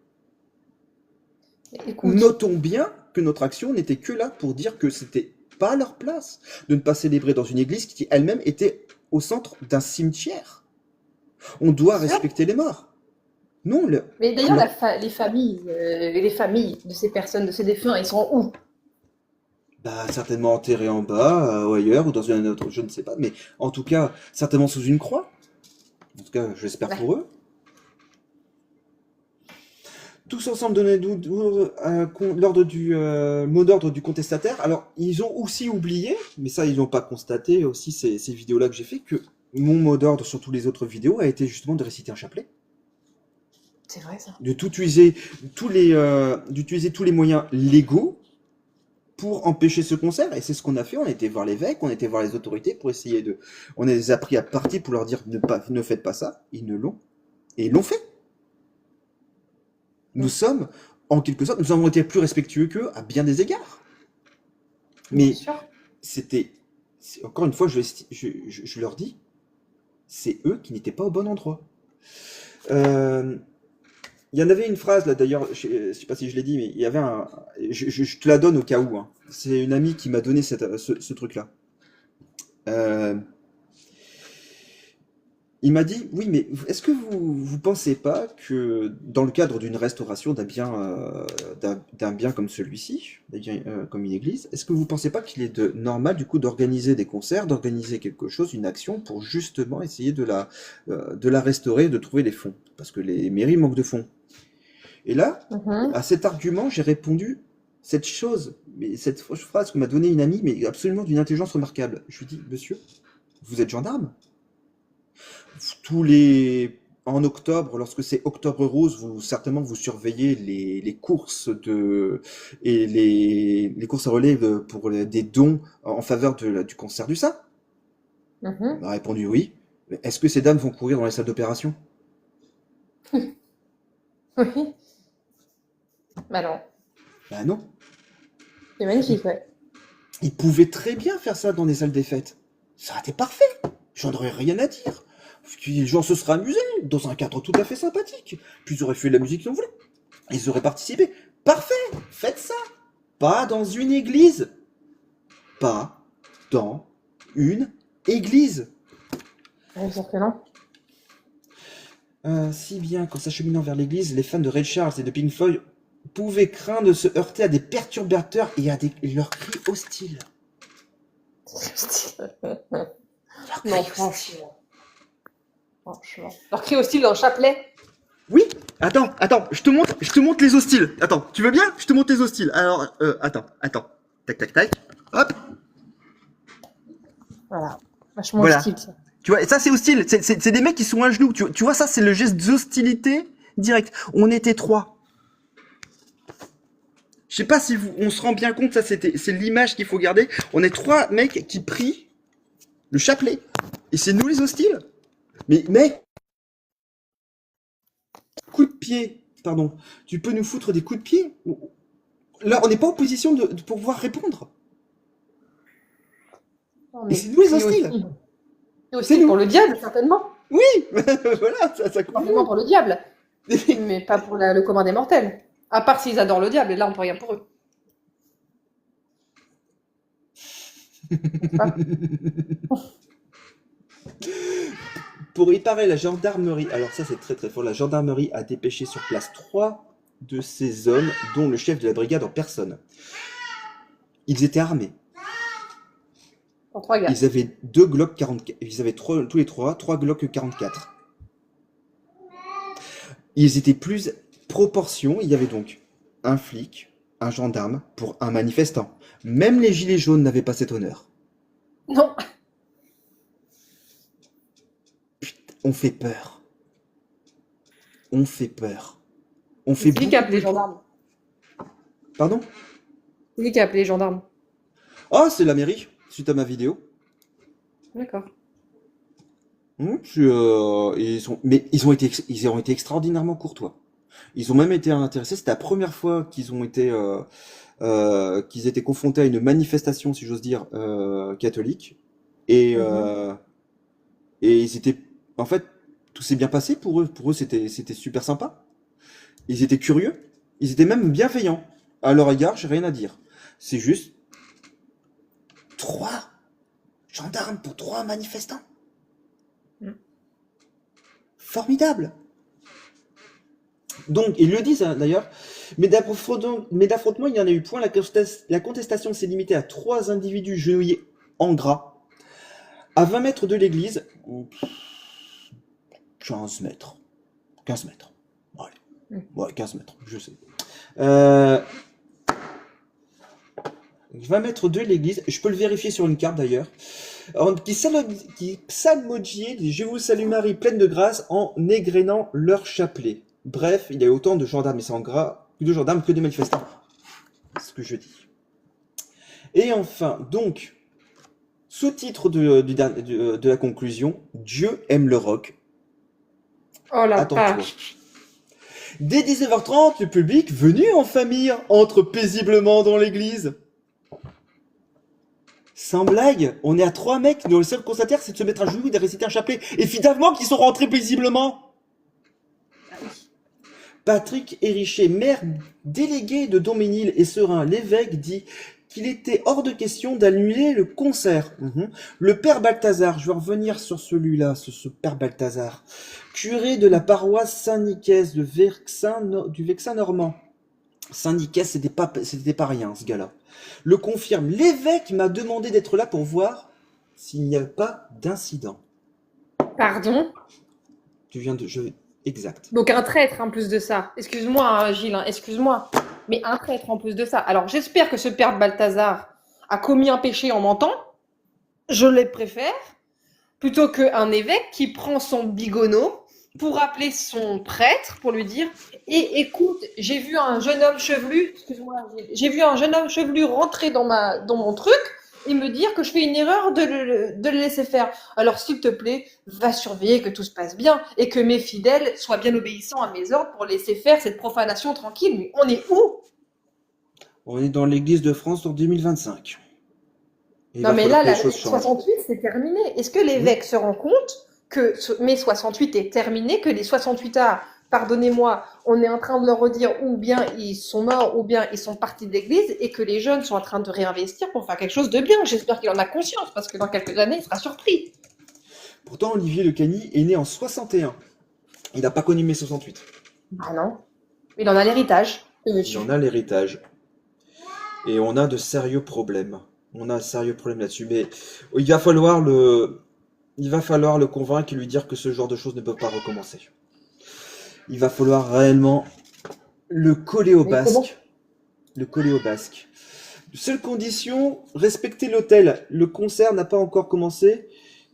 Écoute, Notons bien que notre action n'était que là pour dire que c'était pas leur place de ne pas célébrer dans une église qui elle-même était au centre d'un cimetière. On doit respecter les morts. Non, mais d'ailleurs, les familles de ces personnes, de ces défunts, ils sont où? bah, certainement enterrés en bas, ou ailleurs, ou dans un autre, je ne sais pas, mais en tout cas, certainement sous une croix. En tout cas, j'espère pour eux. Tous ensemble donnez-nous l'ordre du mot d'ordre du contestataire. Alors, ils ont aussi oublié, mais ça, ils n'ont pas constaté aussi ces vidéos-là que j'ai fait, que mon mot d'ordre sur toutes les autres vidéos a été justement de réciter un chapelet. C'est vrai ça. D'utiliser tous les moyens légaux pour empêcher ce concert. Et c'est ce qu'on a fait. On était voir l'évêque, on était voir les autorités pour essayer de... On les a pris à partie pour leur dire ne faites pas ça. Ils ne l'ont. Et ils l'ont fait. Nous sommes, en quelque sorte, nous avons été plus respectueux qu'eux à bien des égards. Mais encore une fois, je leur dis, c'est eux qui n'étaient pas au bon endroit. Il y en avait une phrase là d'ailleurs, je sais pas si je l'ai dit, mais il y avait je te la donne au cas où. Hein. C'est une amie qui m'a donné ce truc-là. Il m'a dit, oui, mais est-ce que vous pensez pas que dans le cadre d'une restauration d'un bien comme celui-ci, comme une église, est-ce que vous pensez pas qu'il est normal du coup d'organiser des concerts, d'organiser quelque chose, une action pour justement essayer de la restaurer, de trouver les fonds, parce que les mairies manquent de fonds. Et là, à cet argument, j'ai répondu cette phrase que m'a donnée une amie, mais absolument d'une intelligence remarquable. Je lui dis, monsieur, vous êtes gendarme? En octobre, lorsque c'est Octobre Rose, certainement vous surveillez les courses et les courses à relais pour des dons en faveur du cancer du sein. On a répondu oui. Mais est-ce que ces dames vont courir dans les salles d'opération? Oui. Bah non. Bah non. C'est magnifique, ouais. Ils pouvaient très bien faire ça dans des salles des fêtes. Ça aurait été parfait. J'en aurais rien à dire. Les gens se seraient amusés dans un cadre tout à fait sympathique. Puis ils auraient fait la musique qu'ils ont voulu. Ils auraient participé. Parfait, faites ça. Pas dans une église. pas dans une église. Bien sûr que non. Si bien qu'en s'acheminant vers l'église, les fans de Ray Charles et de Pink Floyd pouvaient craindre de se heurter à des perturbateurs et à leurs cris hostiles. Non, franchement. Franchement. Leur cri hostile dans le chapelet. Oui, attends, je te montre les hostiles. Attends, tu veux bien? Je te montre les hostiles. Alors, attends. Tac, tac, tac. Hop, Voilà. Vachement voilà. hostile, ça. Tu vois, et ça c'est hostile. C'est des mecs qui sont à genoux. Tu vois, ça c'est le geste d'hostilité direct. On était 3. Je sais pas si on se rend bien compte, c'est l'image qu'il faut garder. On est 3 mecs qui prient le chapelet. Et c'est nous les hostiles. Mais mec, coup de pied, pardon. Tu peux nous foutre des coups de pied? Là, on n'est pas en position de pouvoir répondre. Non, Et c'est nous les hostiles. C'est hostile pour le diable, certainement. Oui, voilà, ça Certainement confirme. pour le diable. Mais pas pour le commun des mortels. À part s'ils adorent le diable, et là, on peut rien pour eux. Pas. Pour y parer, la gendarmerie, alors ça c'est très très fort, la gendarmerie a dépêché sur place 3 de ces hommes, dont le chef de la brigade en personne. Ils étaient armés. Pour 3 gars. Ils avaient 2 Glock 44. Ils avaient tous les 3 Glock 44. Ils étaient plus proportion. Il y avait donc un flic, un gendarme pour un manifestant. Même les gilets jaunes n'avaient pas cet honneur. Non. On fait peur. On fait peur. On fait C'est lui qui a appelé les beaucoup. gendarmes. Pardon? C'est lui qui a appelé les gendarmes. Oh, c'est la mairie, suite à ma vidéo. D'accord. Ils ont été extraordinairement courtois. Ils ont même été intéressés. C'était la première fois qu'ils étaient confrontés à une manifestation, si j'ose dire, catholique. Et, et ils étaient, en fait, tout s'est bien passé pour eux. Pour eux, c'était super sympa. Ils étaient curieux. Ils étaient même bienveillants. À leur égard, j'ai rien à dire. C'est juste 3 gendarmes pour 3 manifestants. Formidable. Donc, ils le disent hein, d'ailleurs, mais d'affrontement, il y en a eu point. La contestation s'est limitée à 3 individus genouillés en gras, à 20 mètres de l'église. 15 mètres. 15 mètres. Allez. Ouais, 15 mètres, je sais. 20 mètres de l'église, je peux le vérifier sur une carte d'ailleurs, qui psalmodiaient « Je vous salue Marie, pleine de grâce » en égrénant leur chapelet. Bref, il y a autant de gendarmes, et c'est en gras, plus de gendarmes que de manifestants. C'est ce que je dis. Et enfin, donc, sous-titre de la conclusion, Dieu aime le rock. Oh la Attends-toi. vache. Dès 19h30, le public, venu en famille, entre paisiblement dans l'église. Sans blague, on est à 3 mecs dont le seul constatataire c'est de se mettre à genoux et de réciter un chapelet. Et finalement, qu'ils sont rentrés paisiblement. Patrick Hérichet, maire délégué de Doménil et Serein, l'évêque, dit qu'il était hors de question d'annuler le concert. Le père Balthazar, je vais revenir sur celui-là, ce père Balthazar, curé de la paroisse Saint-Nicaise du Vexin normand. Saint-Nicaise, c'était pas rien, ce gars-là. Le confirme. L'évêque m'a demandé d'être là pour voir s'il n'y a pas d'incident. Pardon? Exact. Donc un traître en plus de ça. Excuse-moi, hein, Gilles, hein, excuse-moi. Mais un traître en plus de ça. Alors j'espère que ce père Balthazar a commis un péché en mentant. Je le préfère. Plutôt qu'un évêque qui prend son bigono pour appeler son prêtre, pour lui dire « écoute, j'ai vu un jeune homme chevelu, excuse-moi, j'ai vu un jeune homme chevelu rentrer dans mon truc et me dire que je fais une erreur de le laisser faire. Alors s'il te plaît, va surveiller que tout se passe bien et que mes fidèles soient bien obéissants à mes ordres pour laisser faire cette profanation tranquille. Mais on est où? On est dans l'église de France en 2025. Non mais là, la 68, c'est terminé. Est-ce que l'évêque se rend compte que mai 68 est terminé, que les 68A pardonnez-moi, on est en train de leur redire ou bien ils sont morts ou bien ils sont partis de l'église et que les jeunes sont en train de réinvestir pour faire quelque chose de bien. J'espère qu'il en a conscience parce que dans quelques années, il sera surpris. Pourtant, Olivier Lecagny est né en 61. Il n'a pas connu mai 68. Ah non. Il en a l'héritage, le Il monsieur. en a l'héritage. Et on a de sérieux problèmes. On a un sérieux problème là-dessus. Mais il va falloir le convaincre et lui dire que ce genre de choses ne peuvent pas recommencer. Il va falloir réellement le coller au Mais comment? basque. Le coller au basque. Seule condition, respecter l'hôtel. Le concert n'a pas encore commencé.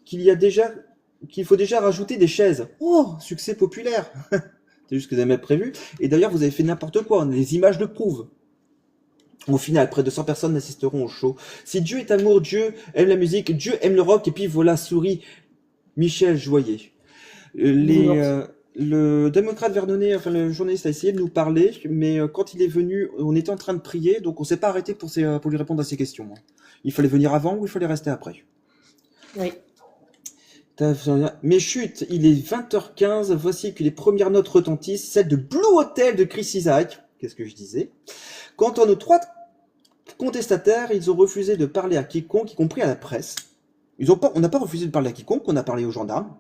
Qu'il faut déjà rajouter des chaises. Oh, succès populaire. C'est juste que vous avez même prévu. Et d'ailleurs, vous avez fait n'importe quoi. Les images le prouvent. Au final, près de 100 personnes assisteront au show. Si Dieu est amour, Dieu aime la musique, Dieu aime le rock, et puis voilà, sourit Michel Joyer. Le démocrate Vernonnet, enfin le journaliste a essayé de nous parler, mais quand il est venu, on était en train de prier, donc on s'est pas arrêté pour lui répondre à ses questions. Il fallait venir avant ou il fallait rester après. Oui. Mais chut, il est 20h15, voici que les premières notes retentissent, celle de Blue Hotel de Chris Isaak. Qu'est-ce que je disais? Quant à nos 3 contestataires, ils ont refusé de parler à quiconque, y compris à la presse. On n'a pas refusé de parler à quiconque, on a parlé aux gendarmes.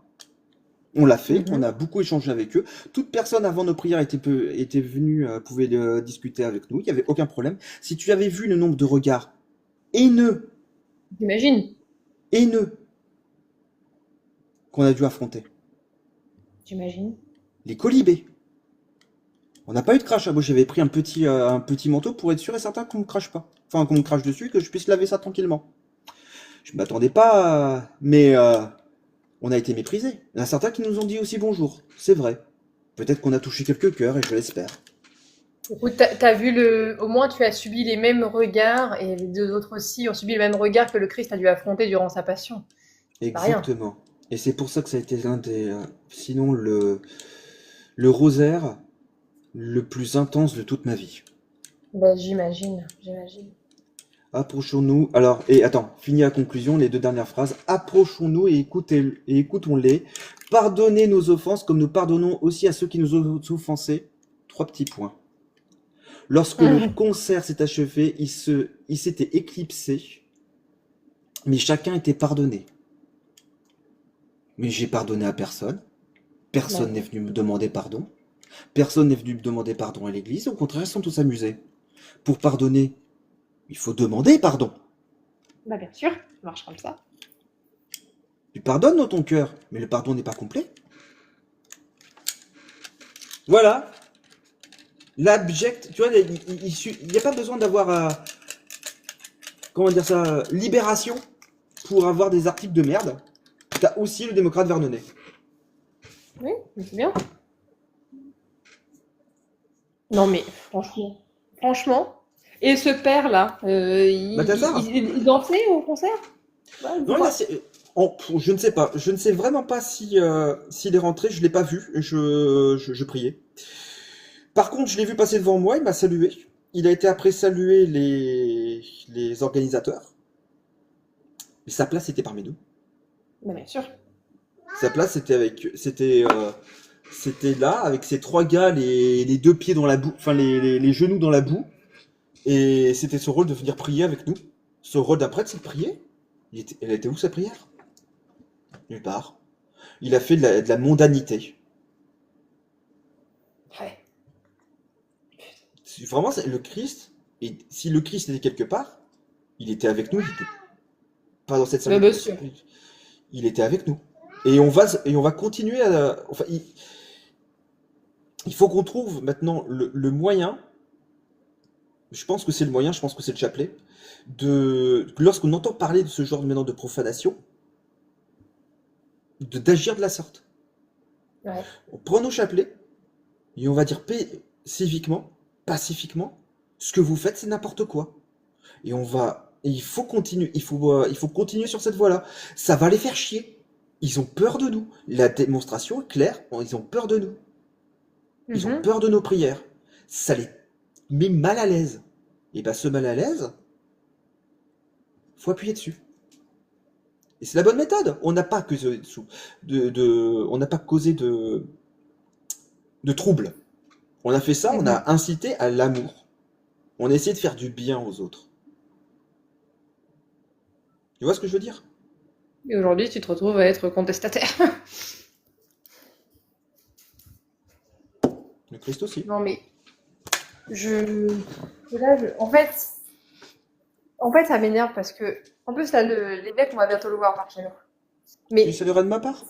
On l'a fait, on a beaucoup échangé avec eux. Toute personne avant nos prières était venue, pouvait discuter avec nous, il n'y avait aucun problème. Si tu avais vu le nombre de regards haineux, J'imagine. haineux, qu'on a dû affronter. J'imagine. Les colibés. On n'a pas eu de crash. Moi, j'avais pris un petit manteau pour être sûr et certain qu'on me crache pas. Enfin, qu'on me crache dessus et que je puisse laver ça tranquillement. Je m'attendais pas, mais on a été méprisés. Il y en a certains qui nous ont dit aussi bonjour. C'est vrai. Peut-être qu'on a touché quelques cœurs et je l'espère. Écoute, t'as vu au moins tu as subi les mêmes regards et les deux autres aussi ont subi le même regard que le Christ a dû affronter durant sa passion. C'est pas rien. Exactement. Et c'est pour ça que ça a été l'un des, sinon le rosaire le plus intense de toute ma vie. Ben, j'imagine. Approchons-nous. Alors, et attends, fini la conclusion, les 2 dernières phrases. Approchons-nous et écoutons-les. Pardonnez nos offenses comme nous pardonnons aussi à ceux qui nous ont offensés. 3 petits points. Lorsque le concert s'est achevé, il s'était éclipsé, mais chacun était pardonné. Mais j'ai pardonné à personne. Personne Ben, n'est venu me demander pardon. Personne n'est venu me demander pardon à l'église. Au contraire, ils sont tous amusés. Pour pardonner, il faut demander pardon. bah bien sûr, ça marche comme ça. Tu pardonnes dans ton cœur, mais le pardon n'est pas complet. Voilà. L'abject, tu vois, il n'y a pas besoin d'avoir, comment dire ça, libération pour avoir des articles de merde. T'as aussi le démocrate Vernonnet. Oui, c'est bien. Non mais franchement. Et ce père là, Balthazar. il dansait au concert? Ouais, Non, là, je ne sais pas. Je ne sais vraiment pas s'il est rentré. Je l'ai pas vu. Je priais. Par contre, je l'ai vu passer devant moi. Il m'a salué. Il a été après saluer les organisateurs. Mais sa place était parmi nous. Bah, bien sûr. Sa place c'était là avec ses 3 gars, les 2 pieds dans la boue, enfin les genoux dans la boue. Et c'était son rôle de venir prier avec nous. Son rôle d'un prêtre, c'est de prier. Elle était où sa prière? Nulle part. Il a fait de la mondanité. Ouais. Vraiment, le Christ, et si le Christ était quelque part, il était avec nous. Il était pas dans cette salle. Bien sûr. Il était avec nous. Et on va continuer à. Enfin, il faut qu'on trouve maintenant le moyen. Je pense que c'est le moyen, je pense que c'est le chapelet. Lorsqu'on entend parler de ce genre maintenant de profanation, d'agir de la sorte. Ouais. On prend nos chapelets et on va dire civiquement, pacifiquement, ce que vous faites, c'est n'importe quoi. Et il faut continuer, il faut continuer sur cette voie-là. Ça va les faire chier. Ils ont peur de nous. La démonstration est claire. Ils ont peur de nous. Ils ont peur de nos prières. Ça les met mal à l'aise. Et bien, ce mal à l'aise, faut appuyer dessus. Et c'est la bonne méthode. On n'a pas causé on n'a pas causé de trouble. On a fait ça, on Mhm. a incité à l'amour. On a essayé de faire du bien aux autres. Tu vois ce que je veux dire? Et aujourd'hui, tu te retrouves à être contestataire. Le Christ aussi. Non, mais je. Là, en fait, ça m'énerve parce que. En plus, là, l'évêque, on va bientôt le voir par chez nous. Tu Mais, salueras de ma part?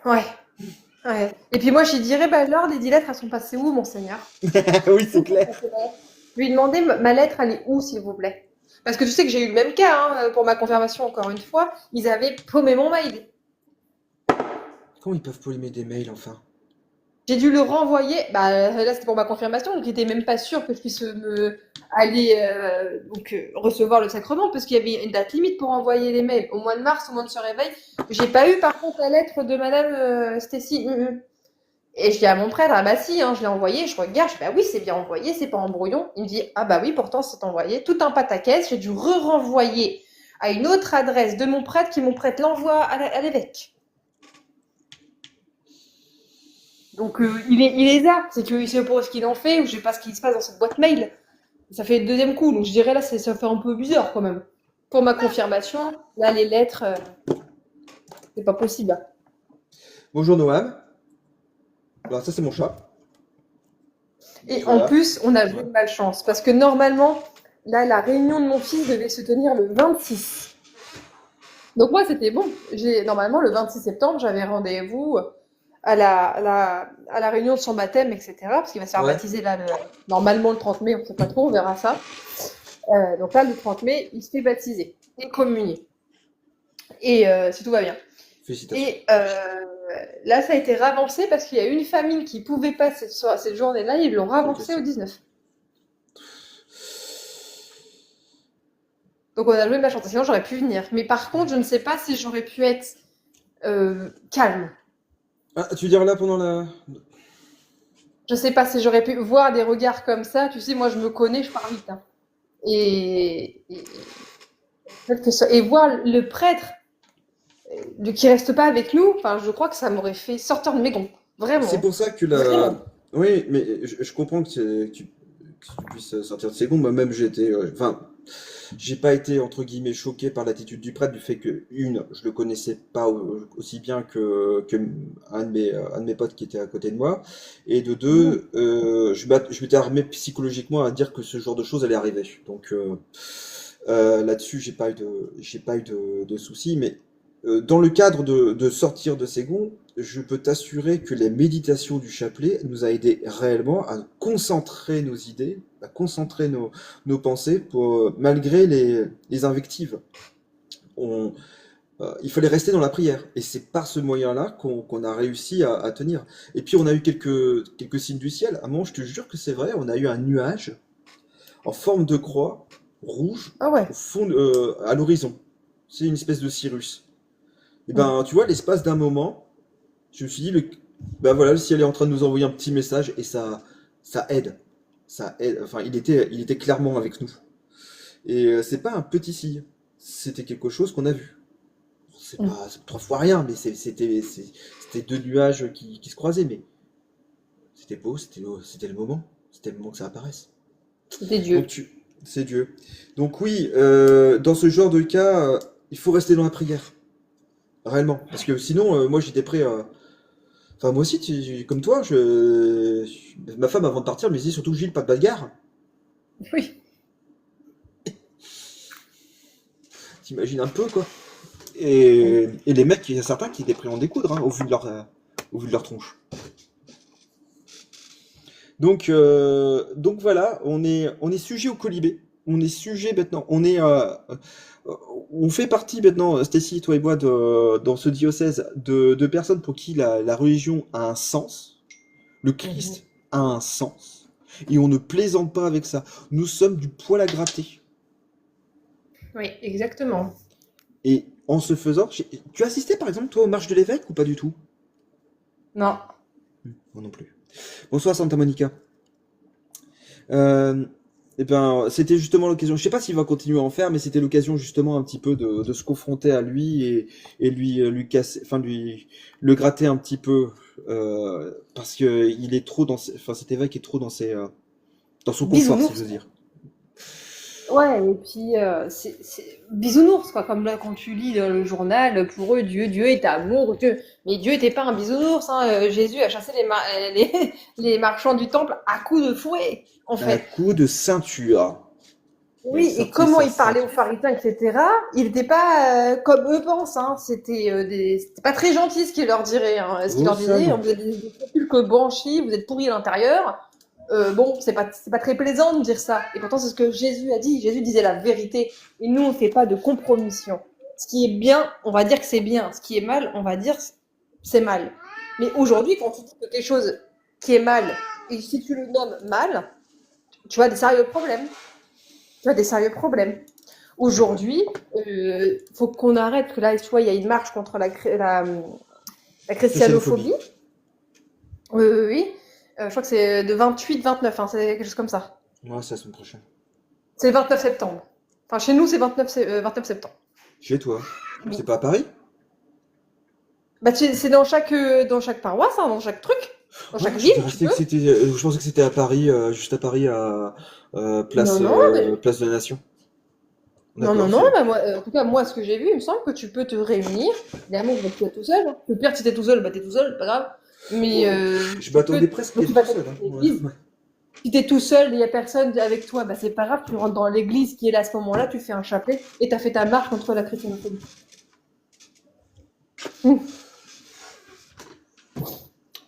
ouais, ouais. Et puis moi, je lui dirais, bah alors, les 10 lettres, elles sont passées où, monseigneur? Oui, c'est Où sont clair. passées les lettres? Je lui ai demandé, ma lettre, elle est où, s'il vous plaît? Parce que tu sais que j'ai eu le même cas, hein, pour ma confirmation, encore une fois. Ils avaient paumé mon mail. Comment ils peuvent polluer des mails, enfin? J'ai dû le renvoyer. Bah, là, c'était pour ma confirmation, donc j'étais même pas sûre que je puisse aller recevoir le sacrement, parce qu'il y avait une date limite pour envoyer les mails. Au mois de mars, au moment de ce réveil, j'ai pas eu par contre la lettre de Madame Stécie. Et je dis à mon prêtre, ah bah si, hein, je l'ai envoyé. Je regarde, je dis bah oui, c'est bien envoyé, c'est pas en brouillon. Il me dit ah bah oui, pourtant c'est envoyé. Tout un pataquès. J'ai dû re-renvoyer à une autre adresse de mon prêtre qui mon prêtre l'envoie à l'évêque. Donc il les a. C'est qu'il sait pas ce qu'il en fait ou je sais pas ce qui se passe dans cette boîte mail. Ça fait le deuxième coup, donc je dirais là ça fait un peu bizarre quand même. Pour ma confirmation, là les lettres, c'est pas possible. Bonjour Noam. Alors ça c'est mon chat. Et en Voilà. plus, on a eu Ouais. de malchance parce que normalement, là la réunion de mon fils devait se tenir le 26. Donc moi c'était bon. Normalement le 26 septembre, j'avais rendez-vous à la réunion de son baptême, etc. Parce qu'il va se faire Ouais. baptiser là, normalement le 30 mai, on ne sait pas trop, on verra ça. Donc là, le 30 mai, il se fait baptiser et communier. Et si tout va bien. Félicitations. Et là, ça a été ravancé parce qu'il y a une famille qui pouvait pas cette journée-là, ils l'ont ravancé au Félicitations. 19. Donc on a joué de la chance, sinon j'aurais pu venir. Mais par contre, je ne sais pas si j'aurais pu être calme. Ah, tu veux dire là pendant la... Je sais pas si j'aurais pu voir des regards comme ça. Tu sais, moi, je me connais, je pars vite, hein. Et voir le prêtre qui reste pas avec nous, enfin, je crois que ça m'aurait fait sortir de mes gonds. C'est Vraiment. pour ça que la... Vraiment. Oui, mais je comprends que tu puisses sortir de ses gonds. Moi-même, j'ai été... Enfin, j'ai pas été, entre guillemets, choqué par l'attitude du prêtre, du fait que, une, je le connaissais pas aussi bien que un de mes potes qui était à côté de moi, et de Mmh. deux, je m'étais armé psychologiquement à dire que ce genre de choses allait arriver. Donc, là-dessus, j'ai pas eu de soucis, mais dans le cadre de sortir de ces gonds, je peux t'assurer que les méditations du chapelet nous a aidé réellement à concentrer nos idées, à concentrer nos pensées pour, malgré les invectives. On, il fallait rester dans la prière. Et c'est par ce moyen-là qu'on a réussi à tenir. Et puis on a eu quelques signes du ciel. À un moment, je te jure que c'est vrai, on a eu un nuage en forme de croix rouge Ah ouais. au fond, à l'horizon. C'est une espèce de cirrus. Et Mmh. ben, tu vois, l'espace d'un moment, je me suis dit, ben voilà, le ciel est en train de nous envoyer un petit message et ça aide. Ça aide. Enfin, il était clairement avec nous. Et c'est pas un petit signe. C'était quelque chose qu'on a vu. Mmh. C'est 3 fois rien, mais c'était deux nuages qui se croisaient, mais c'était beau, c'était le moment. C'était le moment que ça apparaisse. C'était Donc Dieu. c'est Dieu. Donc oui, dans ce genre de cas, il faut rester dans la prière, réellement, parce que sinon, moi j'étais prêt à... Enfin moi aussi, comme toi, ma femme avant de partir me disait surtout Gilles, pas de bagarre. Oui. T'imagines un peu quoi. Mmh. Et les mecs, il y a certains qui étaient prêts à en découdre, hein, au vu de leur tronche. Donc voilà, on est sujet au colibé. On est sujet maintenant. On fait partie maintenant, Stacy, toi et moi, dans ce diocèse, de personnes pour qui la religion a un sens. Le Mmh. Christ a un sens. Et on ne plaisante pas avec ça. Nous sommes du poil à gratter. Oui, exactement. Et en se faisant, tu as assisté par exemple toi aux marches de l'évêque ou pas du tout? Non. Moi non plus. Bonsoir Santa Monica. Euh, Eh ben, c'était justement l'occasion. Je sais pas s'il va continuer à en faire, mais c'était l'occasion justement un petit peu de se confronter à lui et lui casser, enfin le gratter un petit peu parce que il est trop enfin cet évêque est trop dans son confort, si je Bisounours, veux quoi. dire. Ouais, et puis c'est bisounours, quoi. Comme là, quand tu lis dans le journal, pour eux, Dieu est amour, Dieu. Mais Dieu était pas un bisounours, hein. Jésus a chassé les marchands du temple à coups de fouet, en Un fait. coup de ceinture. Il a Oui, et sorti comment sa il parlait aux ceinture. pharisiens, etc., il n'était pas comme eux pensent, hein. C'était pas très gentil ce qu'il leur dirait, hein. Ce qu'il Oh leur ça disait, non. vous êtes des sépulcres blanchis, vous êtes pourris à l'intérieur. Bon, c'est pas très plaisant de dire ça. Et pourtant, c'est ce que Jésus a dit. Jésus disait la vérité. Et nous, on ne fait pas de compromission. Ce qui est bien, on va dire que c'est bien. Ce qui est mal, on va dire c'est mal. Mais aujourd'hui, quand tu dis que quelque chose qui est mal, et si tu le nommes mal, tu as des sérieux problèmes. Tu as des sérieux problèmes. C'est vrai. Aujourd'hui, faut qu'on arrête que là, tu vois, il y a une marche contre la Christianophobie. christianophobie. Oui, oui, oui. Je crois que c'est de 28-29, hein, c'est quelque chose comme ça. Moi, c'est la semaine prochaine. C'est le 29 septembre. Enfin, chez nous, c'est 29 septembre. Chez toi. Oui. C'est pas à Paris? Bah, c'est dans chaque paroisse, hein, dans chaque truc, dans Oh, chaque j'étais ville, tu resté peux. que c'était, je pensais que c'était à Paris, juste à Paris, à Non, non, mais- place de la Nation. non, non, D'accord, non. c'est. Bah, moi, en tout cas, moi, ce que j'ai vu, il me semble que tu peux te réunir. Évidemment, tu vas pas être tout seul, hein. Le pire, si t'es tout seul, bah t'es tout seul, pas grave. Mais Oh, je tu peux. m'attendais presque à Donc, tu être vas tout dans seul, hein. Ouais, l'église. ouais. Si t'es tout seul, il y a personne avec toi, bah c'est pas grave. Tu rentres dans l'église qui est là à ce moment-là, tu fais un chapelet et t'as fait ta marche contre la christianisation.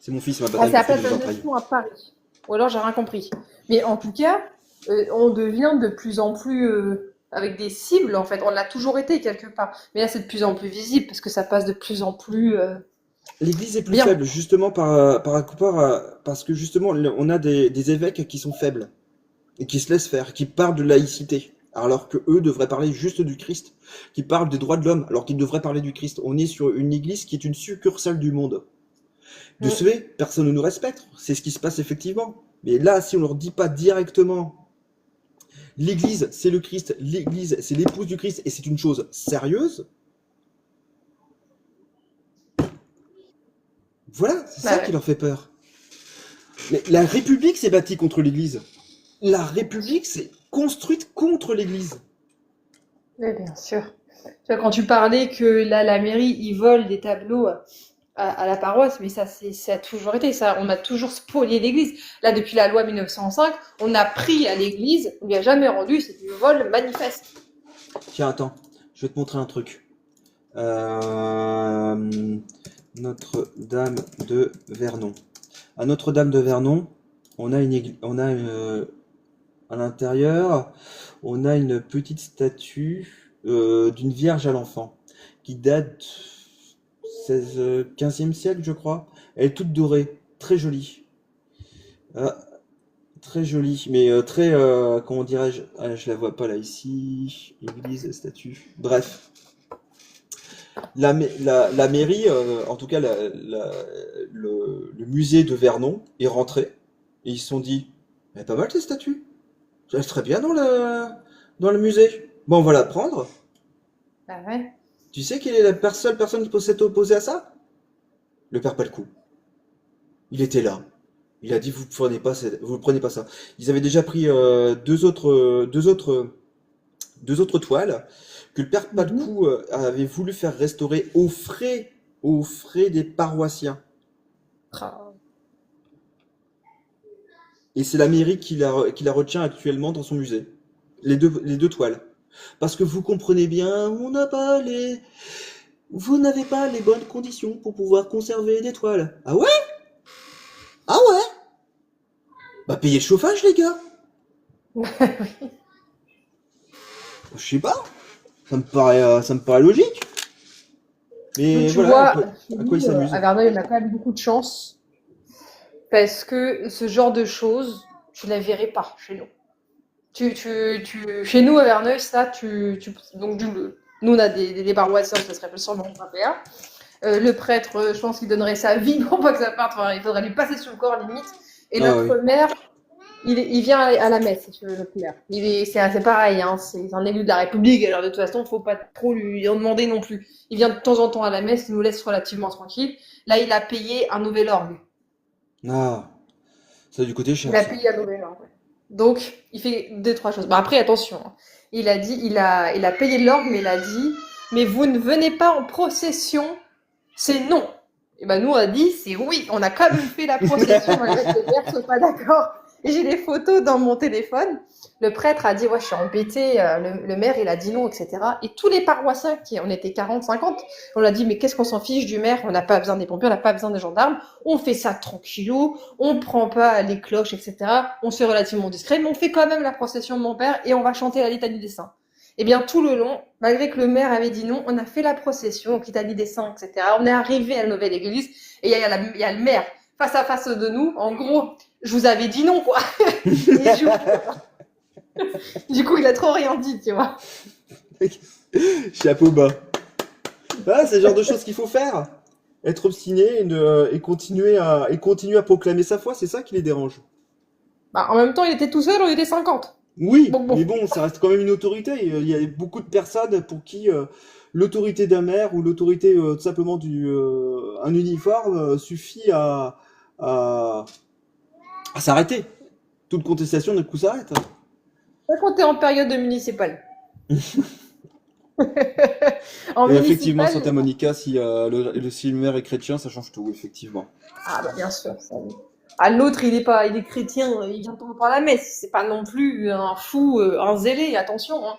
C'est mon fils, ma Ah, bataille c'est à pour Place que de je la vous en paye. Nation à Paris. Ou alors j'ai rien compris. Mais en tout cas, on devient de plus en plus avec des cibles en fait. On l'a toujours été quelque part. Mais là c'est de plus en plus visible parce que ça passe de plus en plus L'église est plus bien. faible, justement, par rapport parce que justement, on a des évêques qui sont faibles et qui se laissent faire, qui parlent de laïcité, alors que eux devraient parler juste du Christ, qui parlent des droits de l'homme, alors qu'ils devraient parler du Christ. On est sur une église qui est une succursale du monde. De ce Mm. fait, personne ne nous respecte. C'est ce qui se passe effectivement. Mais là, si on leur dit pas directement, l'église, c'est le Christ, l'église, c'est l'épouse du Christ, et c'est une chose sérieuse, voilà, c'est ça Bah qui ouais. leur fait peur. La République s'est bâtie contre l'église. La République s'est construite contre l'église. Ouais, bien sûr. Tu vois, quand tu parlais que là, la mairie, ils volent des tableaux à la paroisse, mais ça a toujours été ça. On a toujours spolié l'église. Là, depuis la loi 1905, on a pris à l'église, on lui a jamais rendu, c'est du vol manifeste. Tiens, attends, je vais te montrer un truc. Euh, Notre-Dame de Vernon. À Notre-Dame de Vernon, on a à l'intérieur, on a une petite statue d'une Vierge à l'enfant qui date 15e siècle, je crois. Elle est toute dorée, très jolie. Ah, très jolie, mais très, comment dirais-je? Ah, je la vois pas là ici. Église, statue. Bref, la mairie, en tout cas le musée de Vernon est rentré et ils se sont dit, elle est pas mal cette statue. Ça reste très bien dans le musée. Bon, on va la prendre. Bah ouais. Tu sais quelle est la seule personne qui peut s'être opposée à ça? Le père Palcou. Il était là. Il a dit vous prenez pas ça. Ils avaient déjà pris deux autres toiles que le père Mhm. Palcou avait voulu faire restaurer aux frais des paroissiens. Ah. Et c'est la mairie qui la retient actuellement dans son musée. Les deux toiles. Parce que vous comprenez bien, vous n'avez pas les bonnes conditions pour pouvoir conserver des toiles. Ah ouais? Ah ouais? Bah payez le chauffage les gars. Je sais pas. Ça me paraît logique. Donc, Mais tu voilà vois, chez à quoi ils nous, à s'amusent. Verneuil, on a quand même beaucoup de chance parce que ce genre de choses, tu ne la verrais pas chez nous. Chez nous, à Verneuil, ça, donc, nous, on a des paroissiens, ça serait sûrement pas faire. Le prêtre, je pense qu'il donnerait sa vie pour pas que ça parte. Enfin, il faudrait lui passer sur le corps, limite. Et Ah oui. notre maire, il vient à la messe, si tu veux, notre maire. C'est pareil, hein, c'est un élu de la République, alors de toute façon, faut pas trop lui en demander non plus. Il vient de temps en temps à la messe, il nous laisse relativement tranquille. Là, il a payé un nouvel orgue. Ah, ça a dû coûter Il cher, a ça. payé un nouvel orgue. Ouais. Donc, il fait deux, trois choses. Bon, après, attention, hein. Il a payé l'orgue, mais il a dit, mais vous ne venez pas en procession, c'est non. Et ben, nous, on a dit, c'est oui. On a quand même fait la procession, malgré que les pères soient pas d'accord. Et j'ai les photos dans mon téléphone. Le prêtre a dit, ouais, je suis embêté. Le maire, il a dit non, etc. Et tous les paroissiens, on était 40, 50, on a dit, mais qu'est-ce qu'on s'en fiche du maire? On n'a pas besoin des pompiers, on n'a pas besoin des gendarmes. On fait ça tranquillou. On prend pas les cloches, etc. On se fait relativement discret, mais on fait quand même la procession de mon père et on va chanter la litanie des saints. Eh bien, tout le long, malgré que le maire avait dit non, on a fait la procession, donc litanie des saints, etc. On est arrivé à la nouvelle église et il y a le maire face à face de nous. En gros, je vous avais dit non, quoi. Du coup, il a trop rien dit, tu vois. Chapeau bas. Ah, c'est le genre de choses qu'il faut faire. Être obstiné et continuer à proclamer sa foi, c'est ça qui les dérange. Bah, en même temps, il était tout seul, on était 50. Oui, Donc mais bon. bon, ça reste quand même une autorité. Il y a beaucoup de personnes pour qui l'autorité d'un maire ou l'autorité tout simplement un uniforme suffit à, à s'arrêter. Toute contestation d'un coup s'arrête. Pas quand t'es en période de municipale. En Et effectivement, municipal, Santa Monica, si le maire est chrétien, ça change tout, effectivement. ah bah bien sûr, ça. Ah, l'autre, il est chrétien, il vient tomber par la messe. C'est pas non plus un fou, un zélé, attention, hein.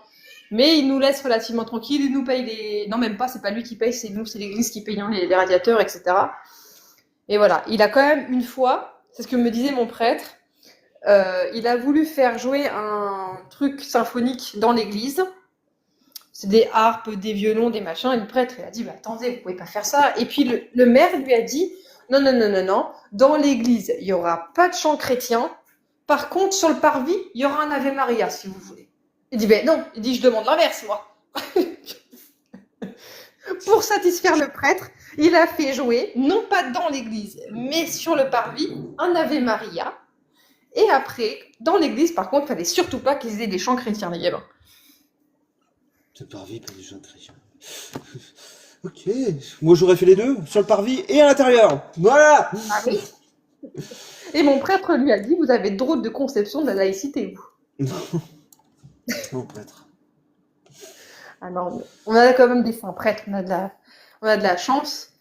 Mais il nous laisse relativement tranquille, il nous paye non, même pas, c'est pas lui qui paye, c'est nous, c'est l'église qui paye, hein, les radiateurs, etc. Et voilà. Il a quand même une fois, c'est ce que me disait mon prêtre, il a voulu faire jouer un truc symphonique dans l'église. C'est des harpes, des violons, des machins. Et le prêtre, il a dit, bah, attendez, vous pouvez pas faire ça. Et puis le maire lui a dit, non, non, non, non, non. Dans l'église, il y aura pas de chant chrétien. Par contre, sur le parvis, il y aura un Ave Maria, si vous voulez. Il dit, ben non. Il dit, je demande l'inverse, moi. Pour satisfaire le prêtre, il a fait jouer, non pas dans l'église, mais sur le parvis, un Ave Maria. Et après, dans l'église, par contre, il fallait surtout pas qu'ils aient des chants chrétiens, les gamins. C'est le parvis, pas des gens chrétiens. Ok, moi j'aurais fait les deux, sur le parvis et à l'intérieur. Voilà. Ah oui. Et mon prêtre lui a dit, vous avez drôle de conception de la laïcité, vous. Non, prêtre. Ah non, on a quand même des saints prêtres, on a de la chance.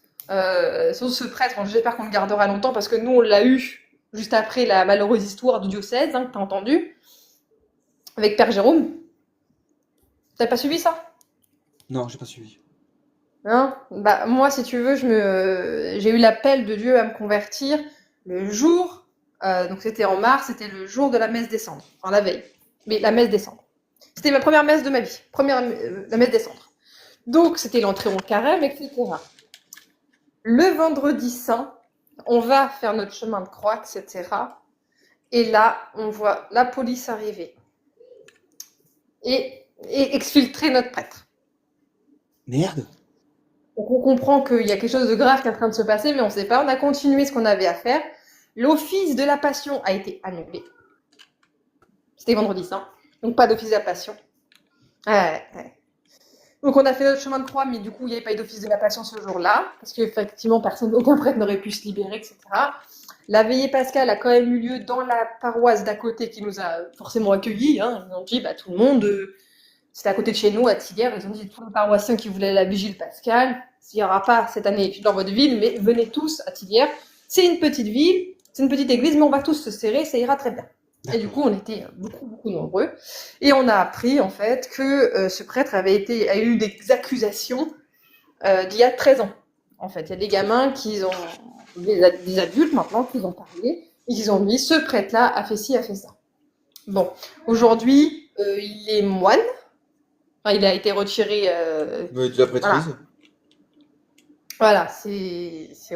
Surtout ce prêtre, j'espère qu'on le gardera longtemps parce que nous, on l'a eu juste après la malheureuse histoire du diocèse, hein, que t'as entendu, avec Père Jérôme. T'as pas suivi ça? Non, j'ai pas suivi. Hein? Bah, moi, si tu veux, j'ai eu l'appel de Dieu à me convertir le jour, donc c'était en mars, c'était le jour de la messe des cendres, enfin la veille, mais la messe des cendres. C'était ma première messe de ma vie, la messe des cendres. Donc, c'était l'entrée en carême, etc. Le vendredi saint, on va faire notre chemin de croix, etc. Et là, on voit la police arriver et exfiltrer notre prêtre. Merde. Donc, on comprend qu'il y a quelque chose de grave qui est en train de se passer, mais on ne sait pas. On a continué ce qu'on avait à faire. L'office de la Passion a été annulé. C'était vendredi saint, donc pas d'office de la Passion. Ouais. Donc on a fait notre chemin de croix, mais du coup il n'y avait pas eu d'office de la Passion ce jour-là, parce qu'effectivement aucun prêtre n'aurait pu se libérer, etc. La veillée pascale a quand même eu lieu dans la paroisse d'à côté qui nous a forcément accueillis. Hein. Ils ont dit, bah, tout le monde, c'était à côté de chez nous, à Tillers, ils ont dit tous les paroissiens qui voulaient la vigile pascale, il n'y aura pas cette année dans votre ville, mais venez tous à Tillers. C'est une petite ville, c'est une petite église, mais on va tous se serrer, ça ira très bien. Et du coup, on était beaucoup, beaucoup nombreux. Et on a appris, en fait, que ce prêtre a eu des accusations d'il y a 13 ans. En fait, il y a des gamins des adultes maintenant, qui ont parlé, et qui ont dit, ce prêtre-là a fait ci, a fait ça. Bon, aujourd'hui, il est moine. Enfin, il a été retiré. De la prêtrise. Voilà,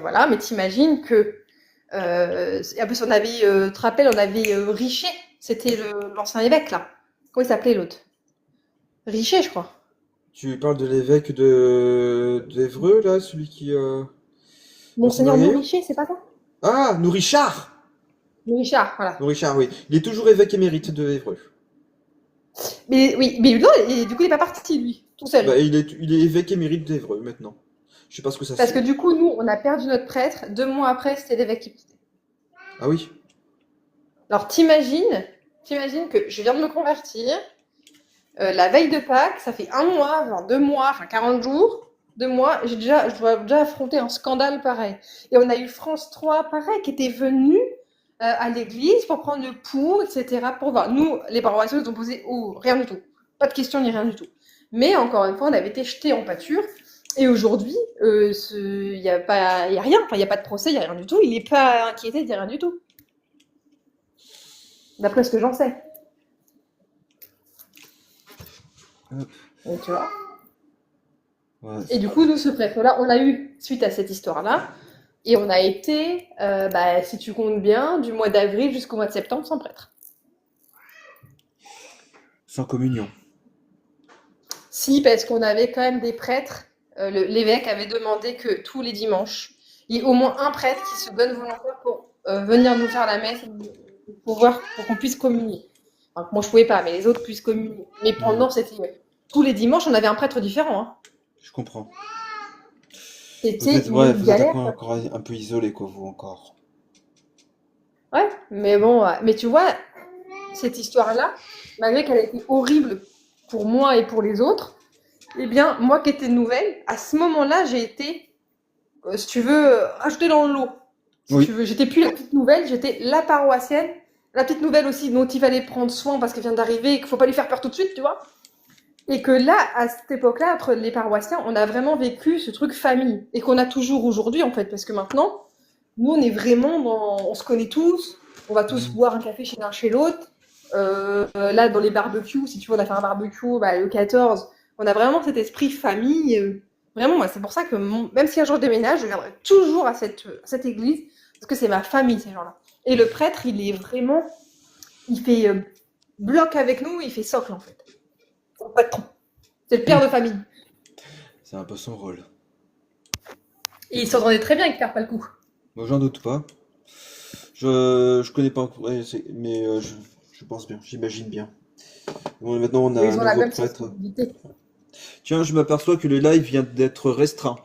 voilà. Mais t'imagines que en plus, tu te rappelles, on avait Richer, c'était l'ancien évêque, là. Comment il s'appelait, l'autre? Richer, je crois. Tu parles de l'évêque d'Évreux, là, celui qui... Monseigneur Monseigneur Yeo. Richer, c'est pas ça? Ah, nous Richard. Richard, voilà. Richard, oui. Il est toujours évêque émérite de Évreux. Mais oui, mais non, et du coup, il est pas parti, lui, tout Bah, seul. il est évêque émérite d'Évreux maintenant. Je sais pas ce que ça Parce que signifie. du coup, nous, on a perdu notre prêtre. 2 mois après, c'était l'évêque qui partait. Ah oui. Alors, t'imagines que je viens de me convertir. La veille de Pâques, ça fait 1 mois, enfin 2 mois, enfin 40 jours, 2 mois, je dois déjà affronter un scandale pareil. Et on a eu France 3, pareil, qui était venu à l'église pour prendre le pouls, etc. Pour voir. Nous, les paroissiens, nous ont posé rien du tout. Pas de questions ni rien du tout. Mais encore une fois, on avait été jetés en pâture. Et aujourd'hui, il n'y a rien. Enfin, il n'y a pas de procès, il n'y a rien du tout. Il n'est pas inquiété, il n'y a rien du tout. D'après ce que j'en sais. Hop. Donc, tu vois. Ouais. Et du coup, nous, ce prêtre-là, on l'a eu suite à cette histoire-là. Et on a été, si tu comptes bien, du mois d'avril jusqu'au mois de septembre sans prêtre. Sans communion. Si, parce qu'on avait quand même des prêtres. L'évêque avait demandé que tous les dimanches, il y ait au moins un prêtre qui se donne volontaire pour venir nous faire la messe pour qu'on puisse communier. Enfin, moi, je pouvais pas, mais les autres puissent communier. Mais pendant, c'était tous les dimanches, on avait un prêtre différent. Hein. Je comprends. C'était Ouais, une vous êtes galère. encore un peu isolé, quoi, vous encore. Ouais, mais bon, mais tu vois, cette histoire-là, malgré qu'elle a été horrible pour moi et pour les autres, eh bien, moi qui étais nouvelle, à ce moment-là, j'ai été, si tu veux, ajoutée dans le lot. Si Oui. tu veux, j'étais plus la petite nouvelle, j'étais la paroissienne, la petite nouvelle aussi dont il fallait prendre soin parce qu'elle vient d'arriver et qu'il faut pas lui faire peur tout de suite, tu vois. Et que là, à cette époque-là, entre les paroissiens, on a vraiment vécu ce truc famille et qu'on a toujours aujourd'hui en fait, parce que maintenant, nous, on est vraiment on se connaît tous, on va tous Mm. boire un café chez l'un chez l'autre. Là, dans les barbecues, si tu veux, on a fait un barbecue le 14. On a vraiment cet esprit famille. Vraiment, moi, c'est pour ça que même si un jour je déménage, je viendrai toujours à cette église parce que c'est ma famille, ces gens-là. Et le prêtre, il fait bloc avec nous, il fait socle en fait. C'est le patron. C'est le père de famille. C'est un peu son rôle. Et il s'entendait très bien avec Père Palcou. Moi, j'en doute pas. Je connais pas encore, ouais, mais je pense bien, j'imagine bien. Bon, maintenant, on a Ils un ont la nouveau même prêtre. sensibilité. Tiens, je m'aperçois que le live vient d'être restreint.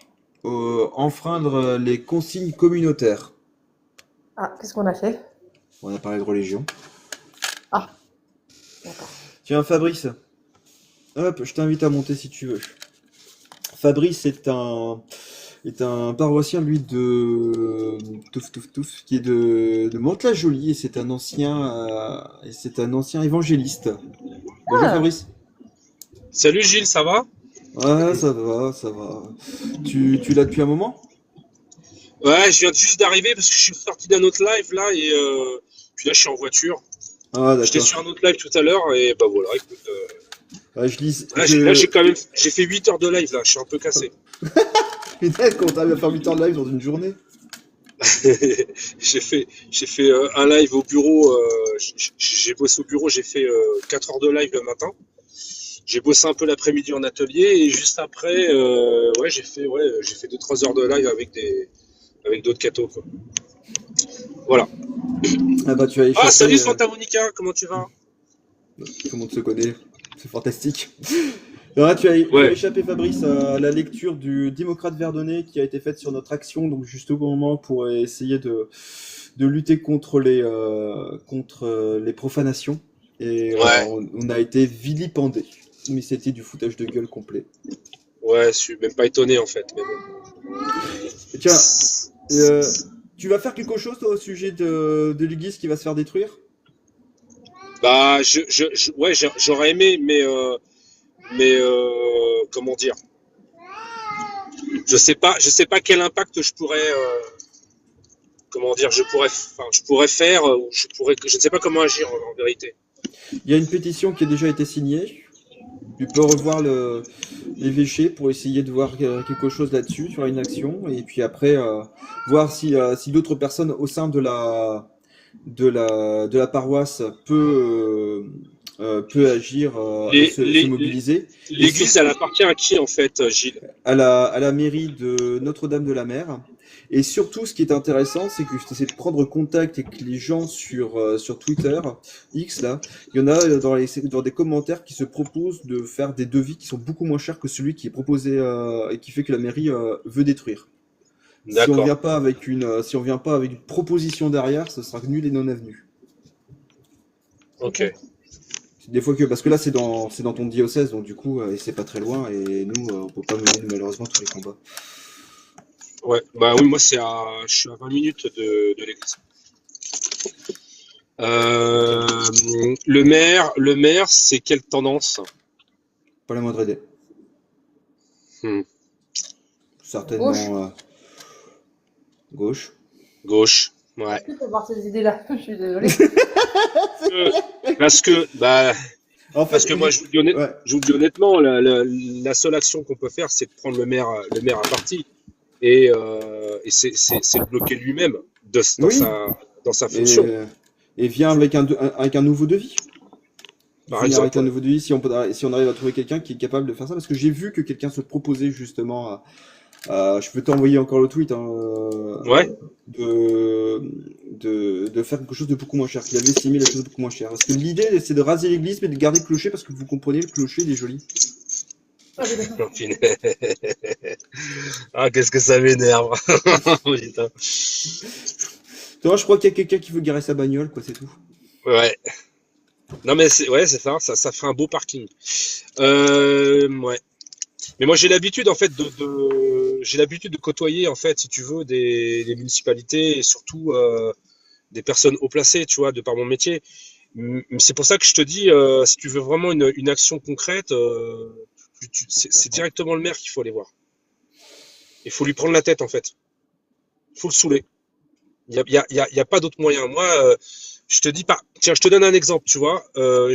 Enfreindre les consignes communautaires. Ah, qu'est-ce qu'on a fait? On a parlé de religion. Ah, d'accord. Tiens, Fabrice, hop, je t'invite à monter si tu veux. Fabrice est un paroissien, lui, de qui est de Mantes-la-Jolie, et c'est un ancien évangéliste. Bonjour Ah, Fabrice. Salut Gilles, ça va? Ouais, ça va, ça va. Tu l'as depuis un moment? Ouais, je viens juste d'arriver parce que je suis sorti d'un autre live là et puis là je suis en voiture. Ah, J'étais d'accord. sur un autre live tout à l'heure et bah voilà, écoute, Ouais, je lis, là j'ai quand même j'ai fait 8 heures de live là, je suis un peu cassé. Putain, quand t'arrives à faire 8 heures de live dans une journée? J'ai fait un live au bureau, j'ai bossé au bureau, j'ai fait 4 heures de live le matin. J'ai bossé un peu l'après-midi en atelier et juste après j'ai fait 2-3 heures de live avec d'autres cathos quoi. Voilà. Ah bah tu as Ah échappé, salut Santa Monica, comment tu vas? tout le monde se connaît, c'est fantastique. Alors tu as Ouais. échappé Fabrice à la lecture du démocrate Verdonnet qui a été faite sur notre action, donc juste au bon moment pour essayer de lutter contre les profanations. Et Ouais. on a été vilipendés. Mais c'était du foutage de gueule complet. Ouais, je suis même pas étonné en fait. Mais bon. Et tiens, euh, tu vas faire quelque chose toi, au sujet de l'église qui va se faire détruire? Bah, ouais, j'aurais aimé, mais comment dire, je sais pas quel impact je pourrais, comment dire, je pourrais faire, ou je ne sais pas comment agir en vérité. Il y a une pétition qui a déjà été signée. Tu peux revoir l'évêché pour essayer de voir quelque chose là-dessus, faire une action, et puis après voir si d'autres personnes au sein de la paroisse peut agir et Les, se les, mobiliser. Et L'église, surtout elle appartient à qui en fait, Gilles? à la mairie de Notre-Dame de la Mer. Et surtout, ce qui est intéressant, c'est que je essaie de prendre contact avec les gens sur Twitter, X là. Il y en a dans des commentaires qui se proposent de faire des devis qui sont beaucoup moins chers que celui qui est proposé et qui fait que la mairie veut détruire. Si on D'accord. vient pas avec si on vient pas avec une proposition derrière, ce sera nul et non avenu. Ok. Des fois que parce que là c'est dans ton diocèse, donc du coup et c'est pas très loin et nous on peut pas mener malheureusement tous les combats. Ouais. Bah oui, moi je suis à 20 minutes de l'église. Le maire, c'est quelle tendance? Pas la moindre idée. Hmm. Gauche. Certainement gauche. Gauche. Ouais. Tu peux avoir ces idées-là. Je suis désolée. Bah, En parce fait, que moi, ouais. je vous le dis honnêtement, la seule action qu'on peut faire, c'est de prendre le maire à partie et c'est le bloquer lui-même dans Oui. sa Et, fonction, et vient avec un nouveau devis. par Venir avec exemple. un nouveau devis si on arrive à trouver quelqu'un qui est capable de faire ça parce que j'ai vu que quelqu'un se proposait justement je peux t'envoyer encore le tweet hein, Ouais. de faire quelque chose de beaucoup moins cher, qu'il avait estimé la chose beaucoup moins cher. Parce que l'idée c'est de raser l'église mais de garder le clocher parce que vous comprenez le clocher il est joli. Ah, oui, d'accord. Oh, punaise. Ah, qu'est-ce que ça m'énerve. Putain. Toi, je crois qu'il y a quelqu'un qui veut garer sa bagnole quoi, c'est tout. Ouais. Non mais c'est ça, ça ferait un beau parking. Ouais. Mais moi j'ai l'habitude en fait j'ai l'habitude de côtoyer en fait si tu veux des municipalités et surtout des personnes haut placées, tu vois, de par mon métier. C'est pour ça que je te dis, si tu veux vraiment une action concrète, c'est directement le maire qu'il faut aller voir. Il faut lui prendre la tête en fait. Il faut le saouler. Il y a pas d'autre moyen. Moi, je te dis pas. Tiens, je te donne un exemple, tu vois. Là,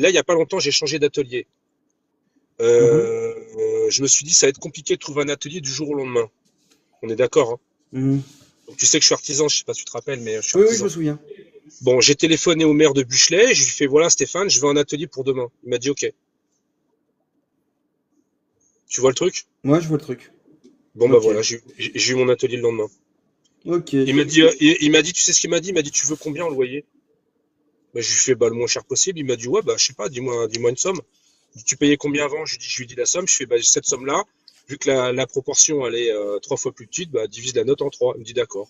il y a pas longtemps, j'ai changé d'atelier. Mhm. Je me suis dit, ça va être compliqué de trouver un atelier du jour au lendemain. On est d'accord, hein. Mhm. Donc, tu sais que je suis artisan, je sais pas si tu te rappelles, mais je suis Oui, je artisan. me souviens. Bon, j'ai téléphoné au maire de Buchelet, je lui ai fait, voilà, Stéphane, je veux un atelier pour demain. Il m'a dit, ok. Tu vois le truc? Moi, je vois le truc. Bon, bah Ok. voilà, j'ai eu mon atelier le lendemain. Ok. Il m'a dit, tu sais ce qu'il m'a dit? Il m'a dit, tu veux combien en loyer? Bah, je lui ai fait, bah, le moins cher possible. Il m'a dit, ouais, bah, je sais pas, dis-moi une somme. Il dit, tu payais combien avant? Je lui dis la somme. Je fais, bah, cette somme-là, vu que la proportion, elle est 3 fois plus petite, bah, divise la note en 3. Il me dit, d'accord.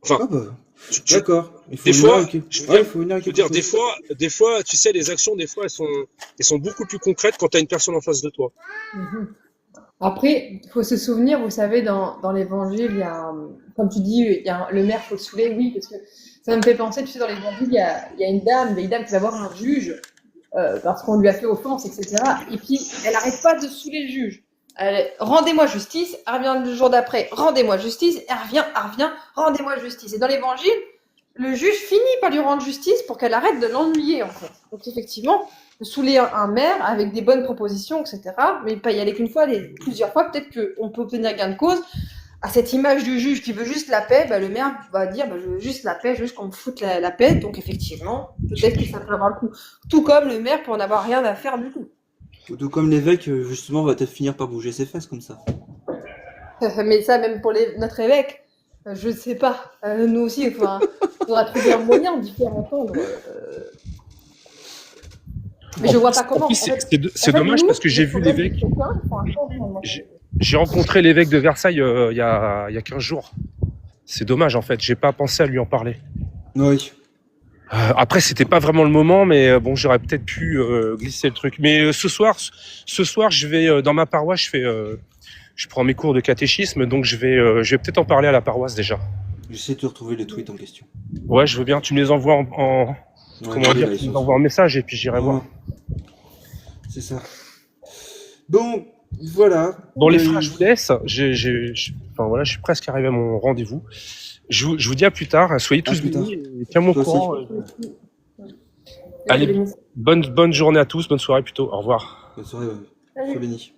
Enfin, Ah bah, tu, tu- d'accord. Il faut des venir fois, avec. je veux Ouais, dire, il faut venir avec je veux quelque dire, chose. des fois, tu sais, les actions, des fois, elles sont beaucoup plus concrètes quand tu as une personne en face de toi. Mhm. Après, il faut se souvenir, vous savez, dans l'évangile, il y a, comme tu dis, il y a le maire, faut le saouler, oui, parce que ça me fait penser, tu sais, dans l'évangile, il y a une vieille dame qui va voir un juge, parce qu'on lui a fait offense, etc. Et puis, elle n'arrête pas de saouler le juge. Rendez-moi justice, elle revient le jour d'après, rendez-moi justice, elle revient, rendez-moi justice. Et dans l'évangile, le juge finit par lui rendre justice pour qu'elle arrête de l'ennuyer, en fait. Donc, effectivement, saouler un maire avec des bonnes propositions, etc. Mais pas y aller qu'une fois, plusieurs fois, peut-être qu'on peut obtenir gain de cause. À cette image du juge qui veut juste la paix, bah, le maire va dire bah, je veux juste la paix, juste qu'on me foute la paix. Donc, effectivement, peut-être que ça peut avoir le coup. Tout comme le maire pour n'avoir rien à faire du tout. Tout comme l'évêque, justement, va peut-être finir par bouger ses fesses comme ça. Mais ça, même pour notre évêque, je ne sais pas. Nous aussi, enfin, il faudra trouver un moyen d'y faire entendre. Mais je vois pas comment. En plus, c'est dommage nous, parce que j'ai vu l'évêque. J'ai rencontré l'évêque de Versailles il y a 15 jours. C'est dommage en fait, j'ai pas pensé à lui en parler. Oui. Après, c'était pas vraiment le moment, mais bon, j'aurais peut-être pu glisser le truc. Mais ce soir, je vais dans ma paroisse, je prends mes cours de catéchisme, donc je vais peut-être en parler à la paroisse déjà. J'essaie de retrouver le tweet en question. Ouais, je veux bien. Tu me les envoies comment dire, tu me les envoies en message et puis j'irai voir. C'est ça. Bon, voilà. Bon, les frères, je vous laisse. Enfin voilà, je suis presque arrivé à mon rendez-vous. Je vous dis à plus tard. Soyez tous bénis. Tiens-moi au courant. Allez, bonne journée à tous, bonne soirée plutôt. Au revoir. Bonne soirée, sois béni.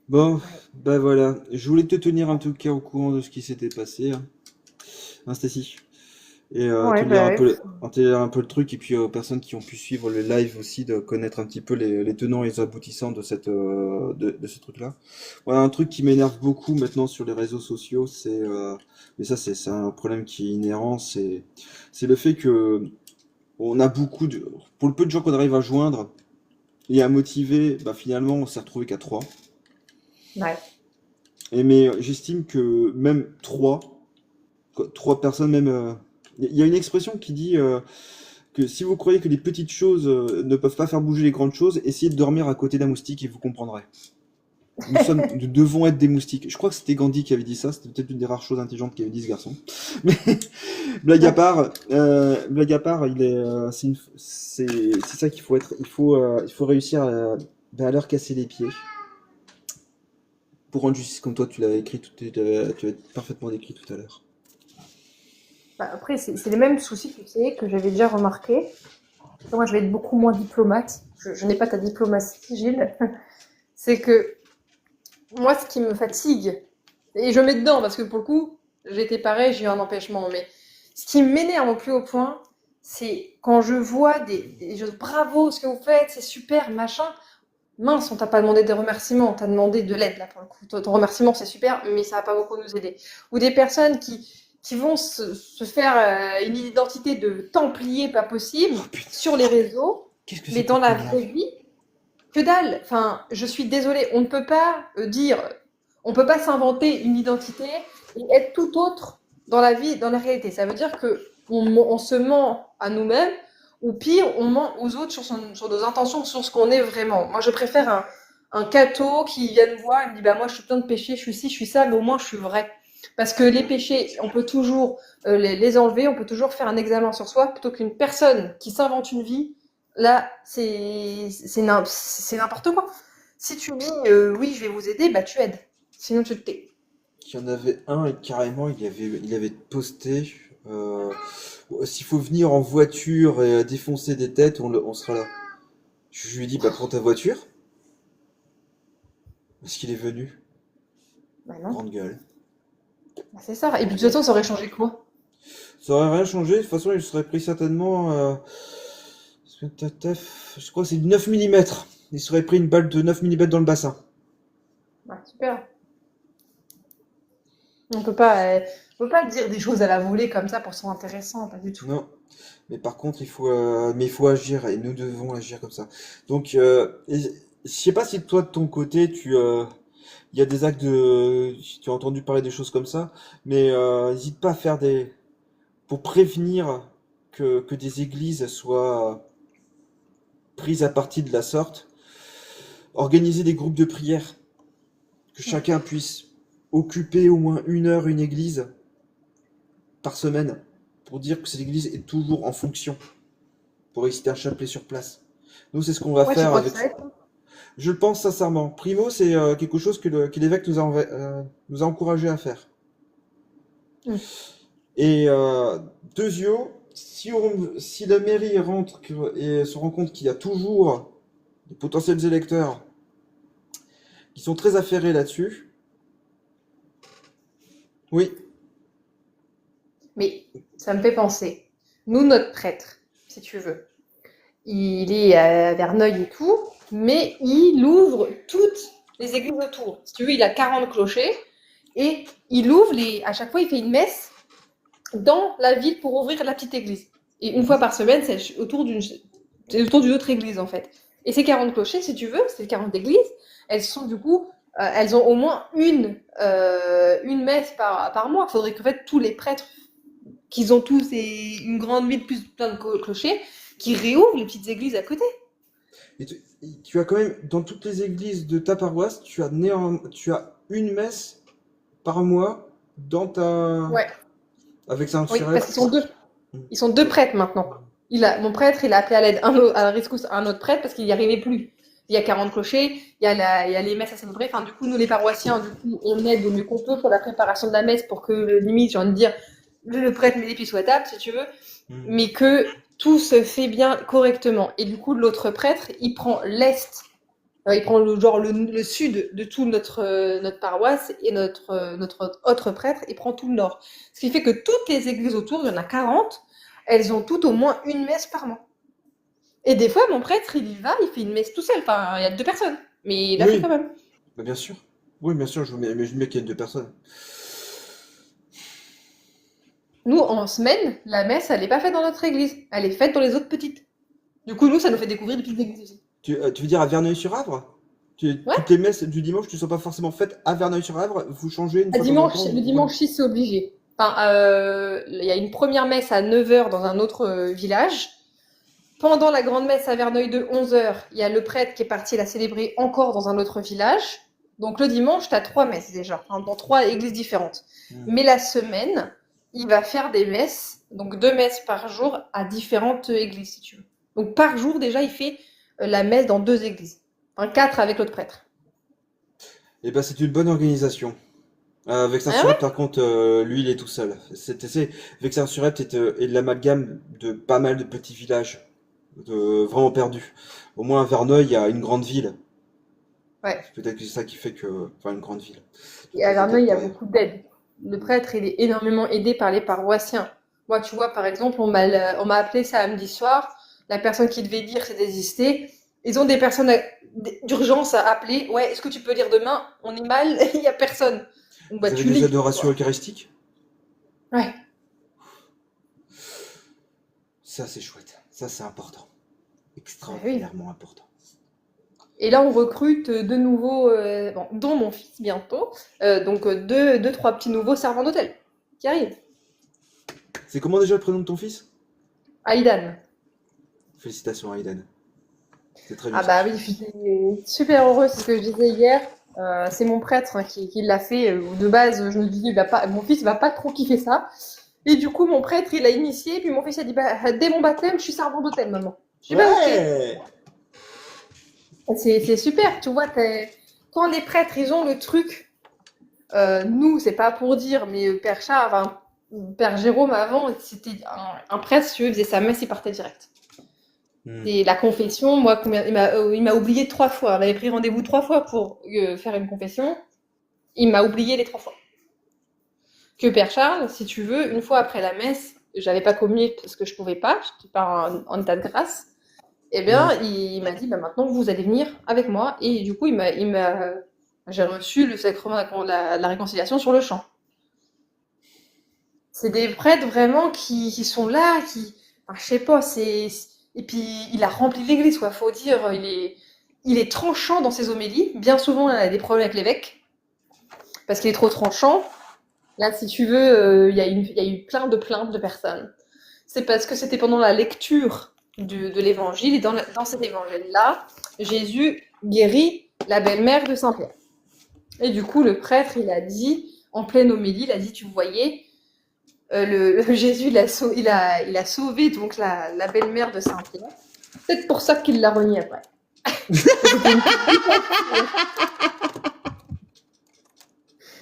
Bon, bah voilà. Je voulais te tenir en tout cas au courant de ce qui s'était passé. Hein, Stacy. Et Ouais, te lire bah un ouais. peu, te lire un peu le truc, et puis aux personnes qui ont pu suivre le live aussi, de connaître un petit peu les tenants et les aboutissants de de ce truc-là. Voilà, un truc qui m'énerve beaucoup maintenant sur les réseaux sociaux, mais ça c'est un problème qui est inhérent, c'est le fait que on a pour le peu de gens qu'on arrive à joindre et à motiver, bah finalement on s'est retrouvé qu'à trois. Ouais. Mais j'estime que même trois personnes, même. Il y a une expression qui dit que si vous croyez que les petites choses ne peuvent pas faire bouger les grandes choses, essayez de dormir à côté d'un moustique et vous comprendrez. Nous devons être des moustiques. Je crois que c'était Gandhi qui avait dit ça. C'était peut-être une des rares choses intelligentes qu'avait dit ce garçon. Mais blague à part, c'est ça qu'il faut être. Il faut réussir à leur casser les pieds pour rendre justice comme toi tu l'avais écrit, tu l'as parfaitement décrit tout à l'heure. Bah, après, c'est les mêmes soucis, tu sais, que j'avais déjà remarqué. Moi, je vais être beaucoup moins diplomate. Je n'ai pas ta diplomatie, Gilles. C'est que moi, ce qui me fatigue, et je mets dedans parce que pour le coup, j'ai été pareil, j'ai eu un empêchement, mais ce qui m'énerve au plus haut point, c'est quand je vois des choses, bravo ce que vous faites, c'est super, machin. Mince, on t'a pas demandé des remerciements, on t'a demandé de l'aide là pour le coup. Ton remerciement c'est super, mais ça va pas beaucoup nous aider. Ou des personnes qui vont se faire une identité de templier pas possible Oh putain, sur les réseaux, qu'est-ce que mais c'est dans pour la t'énerve? vraie vie, que dalle. Enfin, je suis désolée, on ne peut pas on peut pas s'inventer une identité et être tout autre dans la vie, dans la réalité. Ça veut dire que on se ment à nous-mêmes, ou pire, on ment aux autres sur nos intentions, sur ce qu'on est vraiment. Moi, je préfère un catho qui vient me voir et me dit, bah moi, je suis plein de péchés, je suis ci, je suis ça, mais au moins, je suis vrai. Parce que les péchés, on peut toujours les enlever, on peut toujours faire un examen sur soi, plutôt qu'une personne qui s'invente une vie. Là, c'est n'importe quoi. Si tu dis oui, je vais vous aider, bah tu aides. Sinon, tu te tais. Il y en avait un et carrément il avait posté s'il faut venir en voiture et défoncer des têtes, on sera là. Je lui ai dit bah prends ta voiture. Est-ce qu'il est venu? Bah non, Grande gueule. bah, c'est ça. Et puis de toute façon, ça aurait changé quoi? Ça aurait rien changé, de toute façon il serait pris certainement je crois que c'est du 9 mm. Il serait pris une balle de 9 mm dans le bassin. Ouais, super. On peut pas dire des choses à la volée comme ça pour se rendre intéressant, pas du tout. Non. Mais par contre, il faut agir et nous devons agir comme ça. Donc, je sais pas si toi de ton côté, il y a des actes si tu as entendu parler des choses comme ça, mais n'hésite pas à faire pour prévenir que des églises soient prises à partie de la sorte, organiser des groupes de prière, que chacun puisse occuper au moins une heure une église par semaine pour dire que cette église est toujours en fonction, pour réciter un chapelet sur place. Nous, c'est ce qu'on va Ouais, tu faire crois que avec. ça aide? Je le pense sincèrement. Primo, c'est quelque chose que l'évêque nous a encouragé à faire. Hmm. Et deuxio, si la mairie rentre et se rend compte qu'il y a toujours des potentiels électeurs qui sont très affairés là-dessus, oui, Mais ça me fait penser. Nous, notre prêtre, si tu veux, il est à Verneuil et tout, mais il ouvre toutes les églises autour. Si tu veux, il a 40 clochers et il ouvre à chaque fois, il fait une messe dans la ville pour ouvrir la petite église. Et une fois par semaine, c'est autour d'une autre église, en fait. Et ces 40 clochers, si tu veux, ces 40 églises, elles sont du coup, elles ont au moins une messe par mois. Il faudrait qu'en fait, tous les prêtres, qu'ils ont tous une grande ville plus plein de clochers, qui réouvrent les petites églises à côté. tu as quand même, dans toutes les églises de ta paroisse, tu as une messe par mois dans ta. Ouais. Avec ça, Oui, parce qu'ils sont deux. Mm. Ils sont deux prêtres maintenant. Mon prêtre, il a appelé à l'aide à la rescousse un autre prêtre parce qu'il n'y arrivait plus. Il y a 40 clochers, il y a les messes à célébrer. Enfin, du coup, nous, les paroissiens, du coup, on aide au mieux qu'on peut pour la préparation de la messe pour que, limite, j'ai envie de dire, le prêtre met les pieds sous la table, si tu veux, mais que tout se fait bien correctement. Et du coup, l'autre prêtre, il prend l'est Il prend le sud de tout notre paroisse et notre autre prêtre, il prend tout le nord. Ce qui fait que toutes les églises autour, il y en a 40, elles ont toutes au moins une messe par mois. Et des fois, mon prêtre, il y va, il fait une messe tout seul. Enfin, il y a 2 personnes, mais il la fait Oui, quand même. bah, bien sûr. Oui, bien sûr, imagine bien qu'il y a 2 personnes. Nous, en semaine, la messe, elle n'est pas faite dans notre église. Elle est faite dans les autres petites. Du coup, nous, ça nous fait découvrir des petites églises aussi. Tu veux dire à Verneuil-sur-Avre? Ouais, Toutes les messes du dimanche ne sont pas forcément faites à Verneuil-sur-Avre, vous changez une fois de temps en temps le ouais. dimanche 6, c'est obligé. Enfin, il y a une première messe à 9 heures dans un autre village. Pendant la grande messe à Verneuil de 11 heures, il y a le prêtre qui est parti la célébrer encore dans un autre village. Donc le dimanche, tu as 3 messes déjà, hein, dans 3 églises différentes. Mais la semaine, il va faire des messes, donc 2 messes par jour à différentes églises, si tu veux. Donc par jour, déjà, il fait la messe dans 2 églises. Enfin, 4 avec l'autre prêtre. Et ben c'est une bonne organisation. Ah ouais? Vexin-sur-Epte, par contre, lui, il est tout seul. Vexin-sur-Epte est de l'amalgame de pas mal de petits villages, vraiment perdus. Au moins à Verneuil, il y a une grande ville. Ouais. Peut-être que c'est ça qui fait que, enfin, une grande ville. Et à Verneuil, il y a Ouais. beaucoup d'aide. Le prêtre, il est énormément aidé par les paroissiens. Moi, tu vois, par exemple, on m'a appelé samedi soir. La personne qui devait lire s'est désistée. Ils ont des personnes d'urgence à appeler. Ouais, est-ce que tu peux lire demain? On est mal, il n'y a personne. Donc, bah, Vous avez tu des lis, adorations quoi. eucharistiques? Ouais. Ça, c'est chouette. Ça, c'est important. Bah oui. Extraordinairement important. Et là, on recrute de nouveaux, bon, dont mon fils bientôt. Donc, deux, trois petits nouveaux servants d'hôtel qui arrivent. C'est comment déjà le prénom de ton fils? Aidan. Félicitations, Aiden. C'est très Ah juste. bah oui, je suis super heureuse, c'est ce que je disais hier. C'est mon prêtre hein, qui l'a fait. De base, je me disais, mon fils va pas trop kiffer ça. Et du coup, mon prêtre, il a initié. Puis mon fils a dit, bah, dès mon baptême, je suis servant d'hôtel, maman. Je dis, bah Ouais! ok. C'est super, tu vois. Quand les prêtres, ils ont le truc, nous, c'est pas pour dire, mais Père Charles, enfin, Père Jérôme avant, c'était un prêtre, si tu veux, il faisait sa messe, il partait direct. Et la confession, moi, il m'a oublié 3 fois. On avait pris rendez-vous 3 fois pour faire une confession. Il m'a oublié les 3 fois. Que Père Charles, si tu veux, une fois après la messe, j'avais pas commis parce que je pouvais pas, j'étais pas en état de grâce. Eh bien, il m'a dit, bah, maintenant vous allez venir avec moi. Et du coup, j'ai reçu le sacrement de la réconciliation sur le champ. C'est des prêtres vraiment qui sont là, enfin, je sais pas, et puis il a rempli l'église, quoi. Faut dire, il est tranchant dans ses homélies. Bien souvent, il a des problèmes avec l'évêque parce qu'il est trop tranchant. Là, si tu veux, il y a eu plein de plaintes de personnes. C'est parce que c'était pendant la lecture de l'évangile et dans cet évangile-là, Jésus guérit la belle-mère de Saint-Pierre. Et du coup, le prêtre, il a dit, en pleine homélie, il a dit, tu voyais, Jésus, il a sauvé donc la belle-mère de Saint-Pierre. C'est peut-être pour ça qu'il l'a renié après.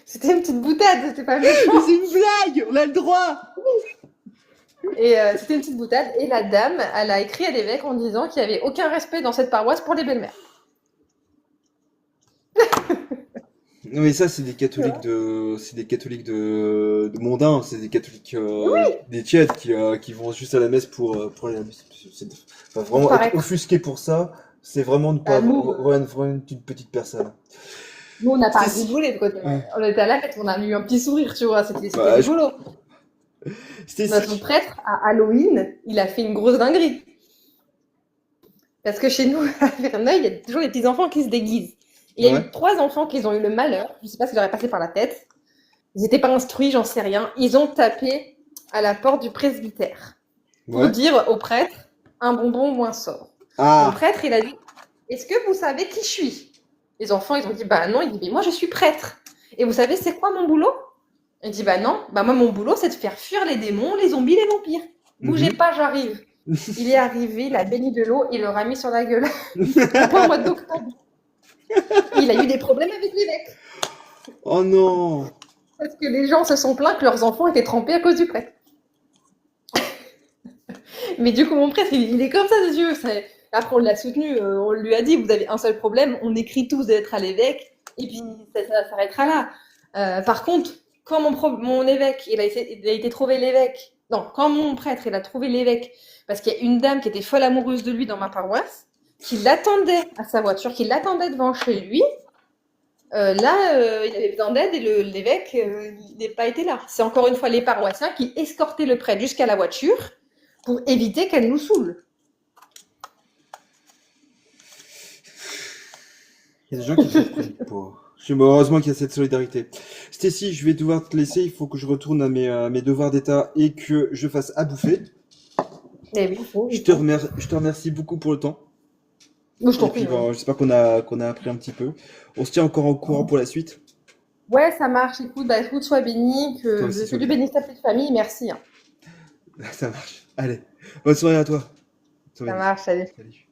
C'était une petite boutade, c'était pas méchant. Mais c'est une blague! On a le droit! Et c'était une petite boutade. Et la dame, elle a écrit à l'évêque en disant qu'il n'y avait aucun respect dans cette paroisse pour les belles-mères. Non mais ça c'est des catholiques de mondains, c'est des catholiques des tièdes qui vont juste à la messe pour aller à la messe. Enfin, vraiment être Paraître. offusqué pour ça, c'est vraiment ne pas Nous, vraiment une petite personne. nous, on n'a pas C'était rigolé de côté. Ouais. On était à la fête, on a eu un petit sourire, tu vois, c'était Bah, rigolo. C'était Notre prêtre, à Halloween, il a fait une grosse dinguerie. Parce que chez nous, à Verneuil, il y a toujours les petits-enfants qui se déguisent. Et il y a Ouais. eu 3 enfants qui ont eu le malheur, je ne sais pas ce qui leur est passé par la tête, ils n'étaient pas instruits, j'en sais rien, ils ont tapé à la porte du presbytère pour Ouais. dire au prêtre, un bonbon ou un sort. Mon Ah, prêtre, il a dit, est-ce que vous savez qui je suis? Les enfants, ils ont dit, bah non, il dit, mais moi je suis prêtre. Et vous savez, c'est quoi mon boulot? Il dit, bah non, bah moi mon boulot, c'est de faire fuir les démons, les zombies, les vampires. Bougez pas, j'arrive. Il est arrivé, il a béni de l'eau, il leur a mis sur la gueule. Au mois d'octobre. Il a eu des problèmes avec l'évêque. oh non. Parce que les gens se sont plaints que leurs enfants étaient trempés à cause du prêtre. Mais du coup, mon prêtre, il est comme ça, ses yeux. Après, on l'a soutenu, on lui a dit, vous avez un seul problème, on écrit tous d'être à l'évêque, et puis ça s'arrêtera là. Par contre, quand mon évêque, il a été trouvé l'évêque, non, quand mon prêtre, il a trouvé l'évêque, parce qu'il y a une dame qui était folle amoureuse de lui dans ma paroisse, qui l'attendait à sa voiture, qui l'attendait devant chez lui, il avait besoin d'aide et l'évêque, il n'est pas été là. C'est encore une fois les paroissiens qui escortaient le prêtre jusqu'à la voiture pour éviter qu'elle nous saoule. Il y a des gens qui se prennent pour. Heureusement qu'il y a cette solidarité. Stécie, je vais devoir te laisser. Il faut que je retourne à mes devoirs d'état et que je fasse à bouffer. Mais oui, il faut. Je te remercie beaucoup pour le temps. Je t'en Et puis prie. bon, j'espère qu'on a appris un petit peu. On se tient encore au courant pour la suite. Ouais, ça marche. Écoute, sois béni, Toi que aussi, je sois te béni. bénisse ta petite famille. Merci. Hein. Ça marche. Allez, bonne soirée à toi. Sois Ça béni. marche, salut. Salut.